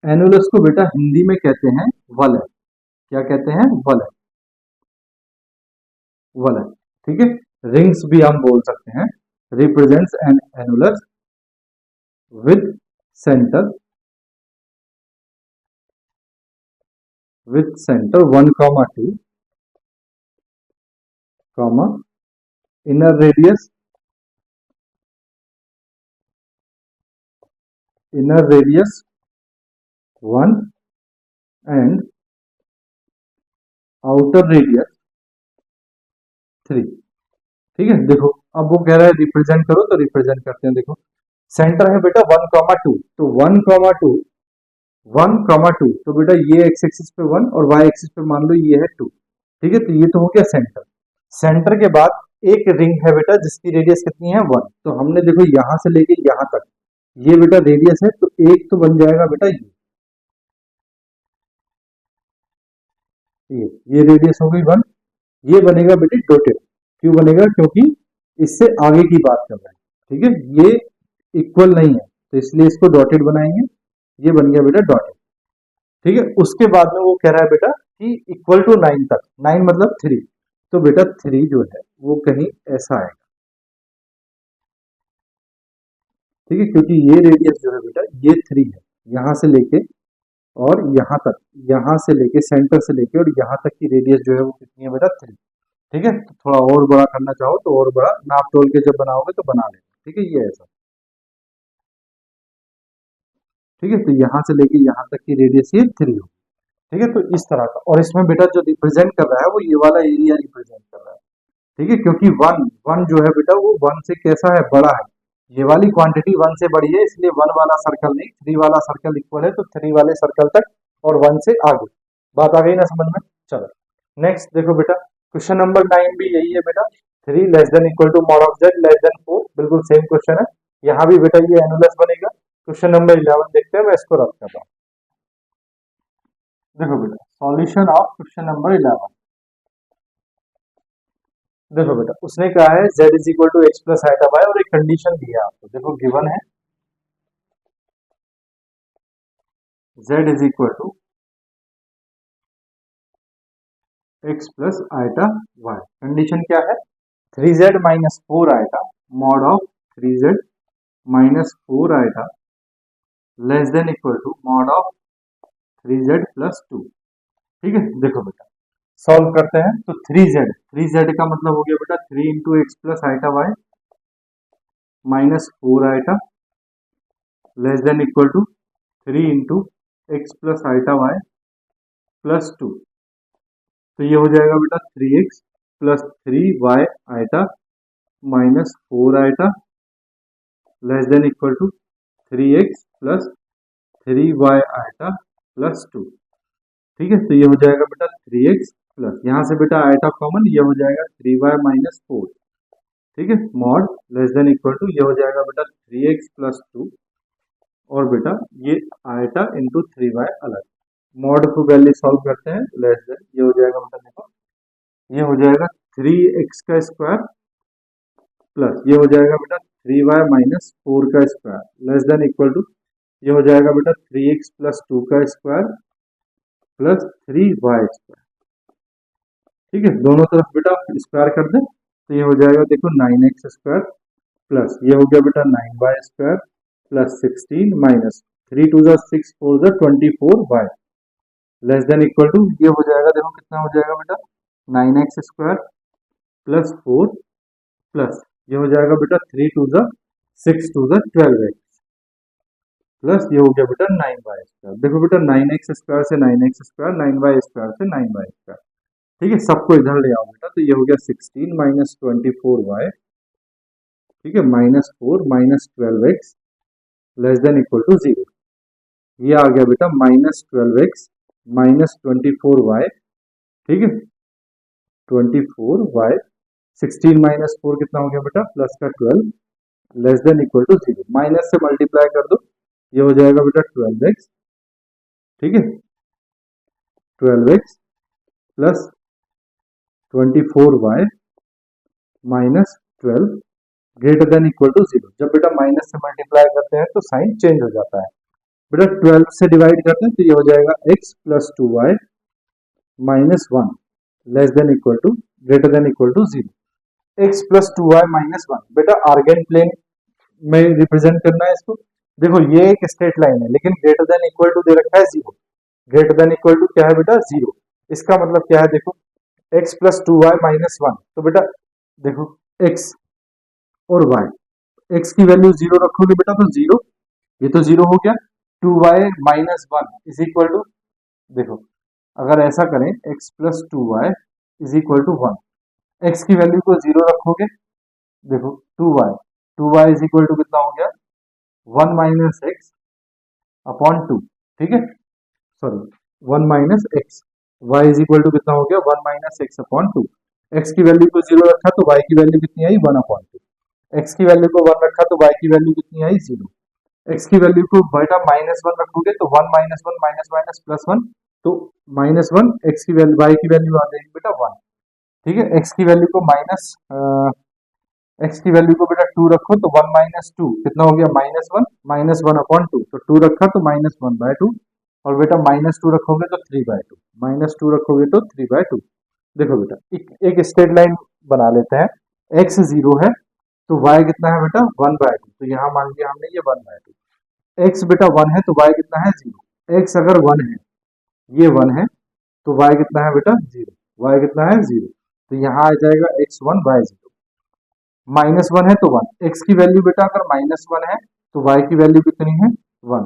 एनुलस को बेटा हिंदी में कहते हैं वलय, क्या कहते हैं वलय, वलय। ठीक है, रिंग्स भी हम बोल सकते हैं। Represents an annulus with centre 1, 2 comma inner radius 1 and outer radius 3। ठीक है, देखो अब वो कह रहा है रिप्रेजेंट करो, तो रिप्रेजेंट करते हैं। देखो सेंटर है बेटा 1, 2, तो 1, 2 तो बेटा ये एक्स एक्सिस पे 1 और वाई एक्सिस पे मान लो ये है 2। ठीक है, तो ये तो हो गया सेंटर। सेंटर के बाद एक रिंग है बेटा जिसकी रेडियस कितनी है 1, तो हमने देखो यहां से लेके यहां तक ये बेटा रेडियस है, तो एक तो बन जाएगा बेटा ये रेडियस हो गई 1, ये बनेगा बेटे डॉटेड। क्यों बनेगा, क्योंकि इससे आगे की बात कर रहे हैं। ठीक है, ये इक्वल नहीं है तो इसलिए इसको डॉटेड बनाएंगे, ये बन गया बेटा डॉटेड। ठीक है, उसके बाद में वो कह रहा है बेटा कि इक्वल टू 9 तक, 9 मतलब 3, तो बेटा 3 जो है वो कहीं ऐसा आएगा। ठीक है, क्योंकि ये रेडियस जो है बेटा ये 3 है, यहां से लेके और यहाँ तक, यहाँ से लेके सेंटर से लेके और यहाँ तक की रेडियस जो है वो कितनी है बेटा 3। ठीक है, तो थोड़ा और बड़ा करना चाहो तो और बड़ा नाप तोल के जब बनाओगे तो बना लेना। ठीक है, ये ऐसा। ठीक है, तो यहाँ से लेके यहाँ तक की रेडियस ये 3 हो। ठीक है, तो इस तरह का। और इसमें बेटा जो रिप्रेजेंट कर रहा है वो ये वाला एरिया रिप्रेजेंट कर रहा है। ठीक है, क्योंकि वन वन जो है बेटा वो वन से कैसा है, बड़ा है। ये वाली क्वांटिटी वन से बड़ी है, इसलिए वन वाला सर्कल नहीं, थ्री वाला सर्कल इक्वल है, तो थ्री वाले सर्कल तक और वन से आगे। बात आ गई ना समझ में? चलो नेक्स्ट देखो बेटा, क्वेश्चन नंबर 9 भी यही है बेटा। 3 less than equal to mod of z less than 4, बिल्कुल सेम क्वेश्चन है। यहाँ भी बेटा ये एनुलस बनेगा। क्वेश्चन नंबर 11 देखते हैं, मैं इसको रख कर रहा हूँ। देखो बेटा, सॉल्यूशन ऑफ क्वेश्चन नंबर 11। देखो बेटा, उसने कहा है z is equal to x plus iota y और एक कंडीशन दी है आपको। देखो गिवन है z is equal to x plus iota y. Condition क्या है? 3z minus 4 iota mod of 3z minus 4 iota less than equal to mod of 3z plus 2। ठीक है, देखो बेटा सॉल्व करते हैं। तो 3z का मतलब हो गया बेटा 3 into x plus iota y minus 4 iota less than equal to 3 into x plus iota y plus 2। तो ये हो जाएगा बेटा 3x प्लस 3y आइटा minus 4 iota less than equal to 3x plus 3y आइटा प्लस 2। ठीक है, तो ये हो जाएगा बेटा 3x प्लस, यहाँ से बेटा आइटा कॉमन, ये हो जाएगा 3y माइनस 4। ठीक है, mod less than equal to ये हो जाएगा बेटा 3x प्लस 2 और बेटा ये आइटा इंटू 3y अलग। मॉड को वैल्यू सॉल्व करते हैं, लेस देन ये हो जाएगा बेटा, देखो ये हो जाएगा 3x का स्क्वायर प्लस ये हो जाएगा बेटा 3y माइनस 4 का square less than equal to ये हो जाएगा बेटा 3x प्लस 2 का स्क्वायर प्लस 3y स्क्वायर। ठीक है, दोनों तरफ बेटा स्क्वायर कर दें तो ये हो जाएगा देखो 9x स्क्वायर प्लस ये हो गया बेटा 9y square plus 16 minus 3 to the 6 4 the 24y less than equal to ये हो जाएगा, देखो कितना हो जाएगा बेटा 9x स्क्वायर प्लस 4 प्लस ये हो जाएगा बेटा 3 to the 6 to the 12x plus ये हो गया बेटा 9y स्क्वायर। देखो बेटा 9x स्क्वायर से 9x स्क्वायर, 9y स्क्वायर से 9y स्क्वायर। ठीक है, सबको इधर ले आओ बेटा, तो ये हो गया 16 माइनस 24y। ठीक है, minus 4 minus 12x less than equal to 0। ये आ गया बेटा माइनस 12x माइनस 24y। ठीक है, 24y 16 माइनस 4 कितना हो गया बेटा प्लस का 12 less than equal to 0। Minus से मल्टीप्लाई कर दो, ये हो जाएगा बेटा 12x। ठीक है, 12x plus 24y minus 12 greater than equal to 0। जब बेटा माइनस से मल्टीप्लाई करते हैं तो साइन चेंज हो जाता है। बेटा 12 से डिवाइड करते हैं तो ये हो जाएगा x plus 2y minus 1 less than equal to greater than equal to 0। x plus 2y minus 1 बेटा आर्गन प्लेन में रिप्रेजेंट करना है इसको। देखो ये एक स्ट्रेट लाइन है लेकिन ग्रेटर देन इक्वल टू दे रखा है 0। ग्रेटर देन इक्वल टू क्या है बेटा 0। इसका मतलब क्या है, देखो x प्लस 2y माइनस 1, तो बेटा देखो x और y, x की वैल्यू 0 रखोगे बेटा तो 0, ये तो 0 हो गया। 2y minus 1 is equal to, देखो अगर ऐसा करें x plus 2y is equal to 1, x की वैल्यू को 0 रखोगे, देखो 2y इज इक्वल टू कितना हो गया 1 माइनस एक्स अपॉन 2। ठीक है, sorry 1 minus x, y is equal to कितना हो गया 1 माइनस एक्स अपॉन 2। x की वैल्यू को 0 रखा तो y की वैल्यू कितनी आई 1 अपॉन 2। x की वैल्यू को 1 रखा तो y की वैल्यू कितनी आई 0। x की वैल्यू को बेटा माइनस 1 रखोगे तो 1 माइनस 1 माइनस माइनस प्लस 1, तो माइनस 1, x की वैल्यू y की वैल्यू आ जाएगी बेटा 1। ठीक है, x की वैल्यू को x की वैल्यू को बेटा 2 रखो तो 1 माइनस 2 कितना हो गया माइनस 1 अपॉन 2, तो 2 रखा तो माइनस 1 बाय 2 और बेटा माइनस 2 रखोगे तो 3 बाय 2, माइनस 2 रखोगे तो 3 बाय 2। देखो बेटा एक स्ट्रेट लाइन बना लेते हैं, x 0 है तो y कितना है बेटा 1 बाय 2, तो यहाँ मान लिया हमने ये 1 बाय 2। x बेटा 1 है तो y कितना है 0, x अगर 1 है, ये 1 है, तो y कितना है बेटा 0, y कितना है 0, तो यहाँ आ जाएगा x1 y0। -1 है तो 1, x की वैल्यू बेटा अगर -1 है तो y की वैल्यू कितनी है 1,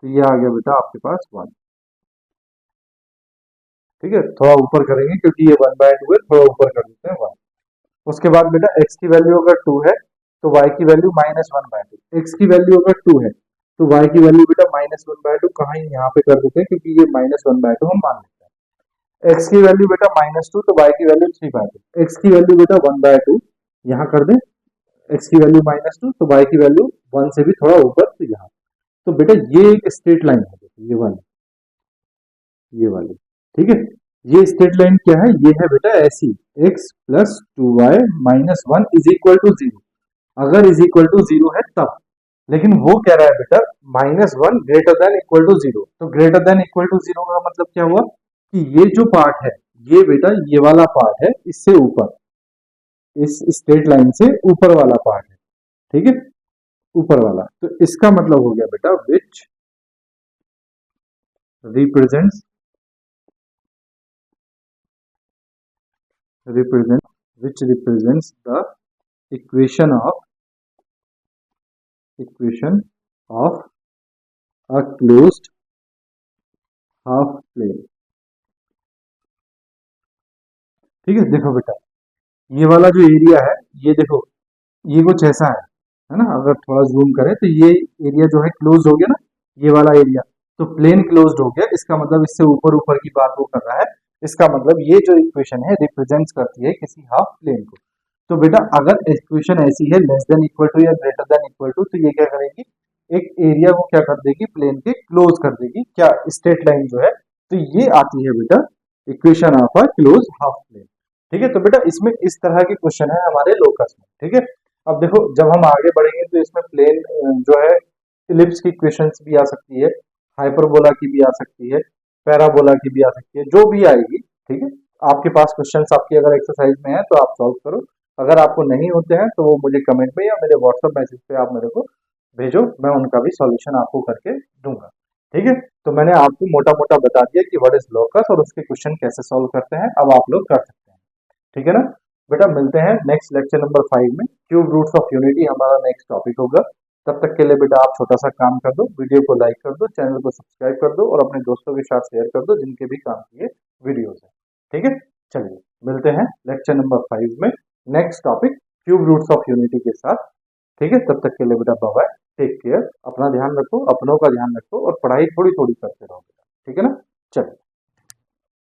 तो ये आ गया बेटा आपके पास 1। ठीक है, थोड़ा ऊपर करेंगे क्योंकि ये 1/2 है, थोड़ा ऊपर कर देते हैं 1। उसके बाद बेटा x की वैल्यू अगर 2 है तो y की वैल्यू -1/2, x की वैल्यू अगर 2 है तो y की वैल्यू बेटा -1/2, कहाँ यहाँ पे कर देते हैं क्योंकि ये -1/2 हम मान लेते हैं। x की वैल्यू बेटा -2 तो y की वैल्यू 3/2, x की वैल्यू बेटा 1/2 यहाँ कर दें, x की वैल्यू -2 तो y की वैल्यू 1 से भी थोड़ा ऊपर, तो यहाँ। तो बेटा ये एक स्ट्रेट लाइन है, देखो ये वाली, ठीक है। ये स्ट्रेट लाइन क्या है, ये है बेटा ऐसी, x plus 2y minus 1 is equal to 0, अगर इज इक्वल टू 0 है तब। लेकिन वो कह रहा है बेटा -1 ग्रेटर देन इक्वल टू 0, तो ग्रेटर देन इक्वल टू 0 का मतलब क्या हुआ कि ये जो पार्ट है, ये बेटा ये वाला पार्ट है, इससे ऊपर, इस स्ट्रेट लाइन से ऊपर वाला पार्ट है, ठीक है, ऊपर वाला। तो इसका मतलब हो गया बेटा which represents the equation of a closed half plane. ठीक है, देखो बेटा ये वाला जो एरिया है, ये देखो ये कुछ ऐसा है ना, अगर थोड़ा जूम करें तो ये एरिया जो है क्लोज हो गया ना, ये वाला एरिया, तो प्लेन क्लोज्ड हो गया, इसका मतलब इससे ऊपर ऊपर की बात वो कर रहा है। इसका मतलब ये जो इक्वेशन है रिप्रेजेंट करती है किसी हाफ प्लेन को। तो बेटा अगर इक्वेशन ऐसी है लेस देन इक्वल टू या ग्रेटर देन इक्वल टू, तो ये क्या करेगी, एक एरिया को क्या कर देगी, प्लेन के क्लोज कर देगी, क्या स्ट्रेट लाइन जो है। तो ये आती है बेटा equation of a close half plane. ठीक है, तो बेटा इसमें इस तरह के क्वेश्चन है हमारे लोकस में। ठीक है, अब देखो जब हम आगे बढ़ेंगे तो इसमें प्लेन जो है इलिप्स की इक्वेशंस भी आ सकती है, हाइपरबोला की भी आ सकती है, पैराबोला की भी आ सकती है, जो भी आएगी। ठीक है, आपके पास क्वेश्चंस आपकी अगर एक्सरसाइज में है तो आप सॉल्व करो, अगर आपको नहीं होते हैं तो वो मुझे कमेंट में या मेरे व्हाट्सएप मैसेज पे आप मेरे को भेजो, मैं उनका भी सॉल्यूशन आपको करके दूंगा। ठीक है, तो मैंने आपको मोटा मोटा बता दिया कि व्हाट इज लोकस और उसके क्वेश्चन कैसे सॉल्व करते हैं, अब आप लोग कर सकते हैं। ठीक है ना बेटा, मिलते हैं नेक्स्ट लेक्चर नंबर 5 में, क्यूब रूट्स ऑफ यूनिटी हमारा नेक्स्ट टॉपिक होगा। तब तक के लिए बेटा आप छोटा सा काम कर दो, वीडियो को लाइक कर दो, चैनल को सब्सक्राइब कर दो और अपने दोस्तों के साथ शेयर कर दो जिनके भी काम की ये वीडियोस है। ठीक है, चलिए मिलते हैं लेक्चर नंबर 5 में, next topic cube roots of unity के साथ। ठीक है, तब तक के लिए बेटा बाय बाय, टेक केयर, अपना ध्यान रखो, अपनों का ध्यान रखो और पढ़ाई थोड़ी थोड़ी करते रहो बेटा। ठीक है ना, चलिए।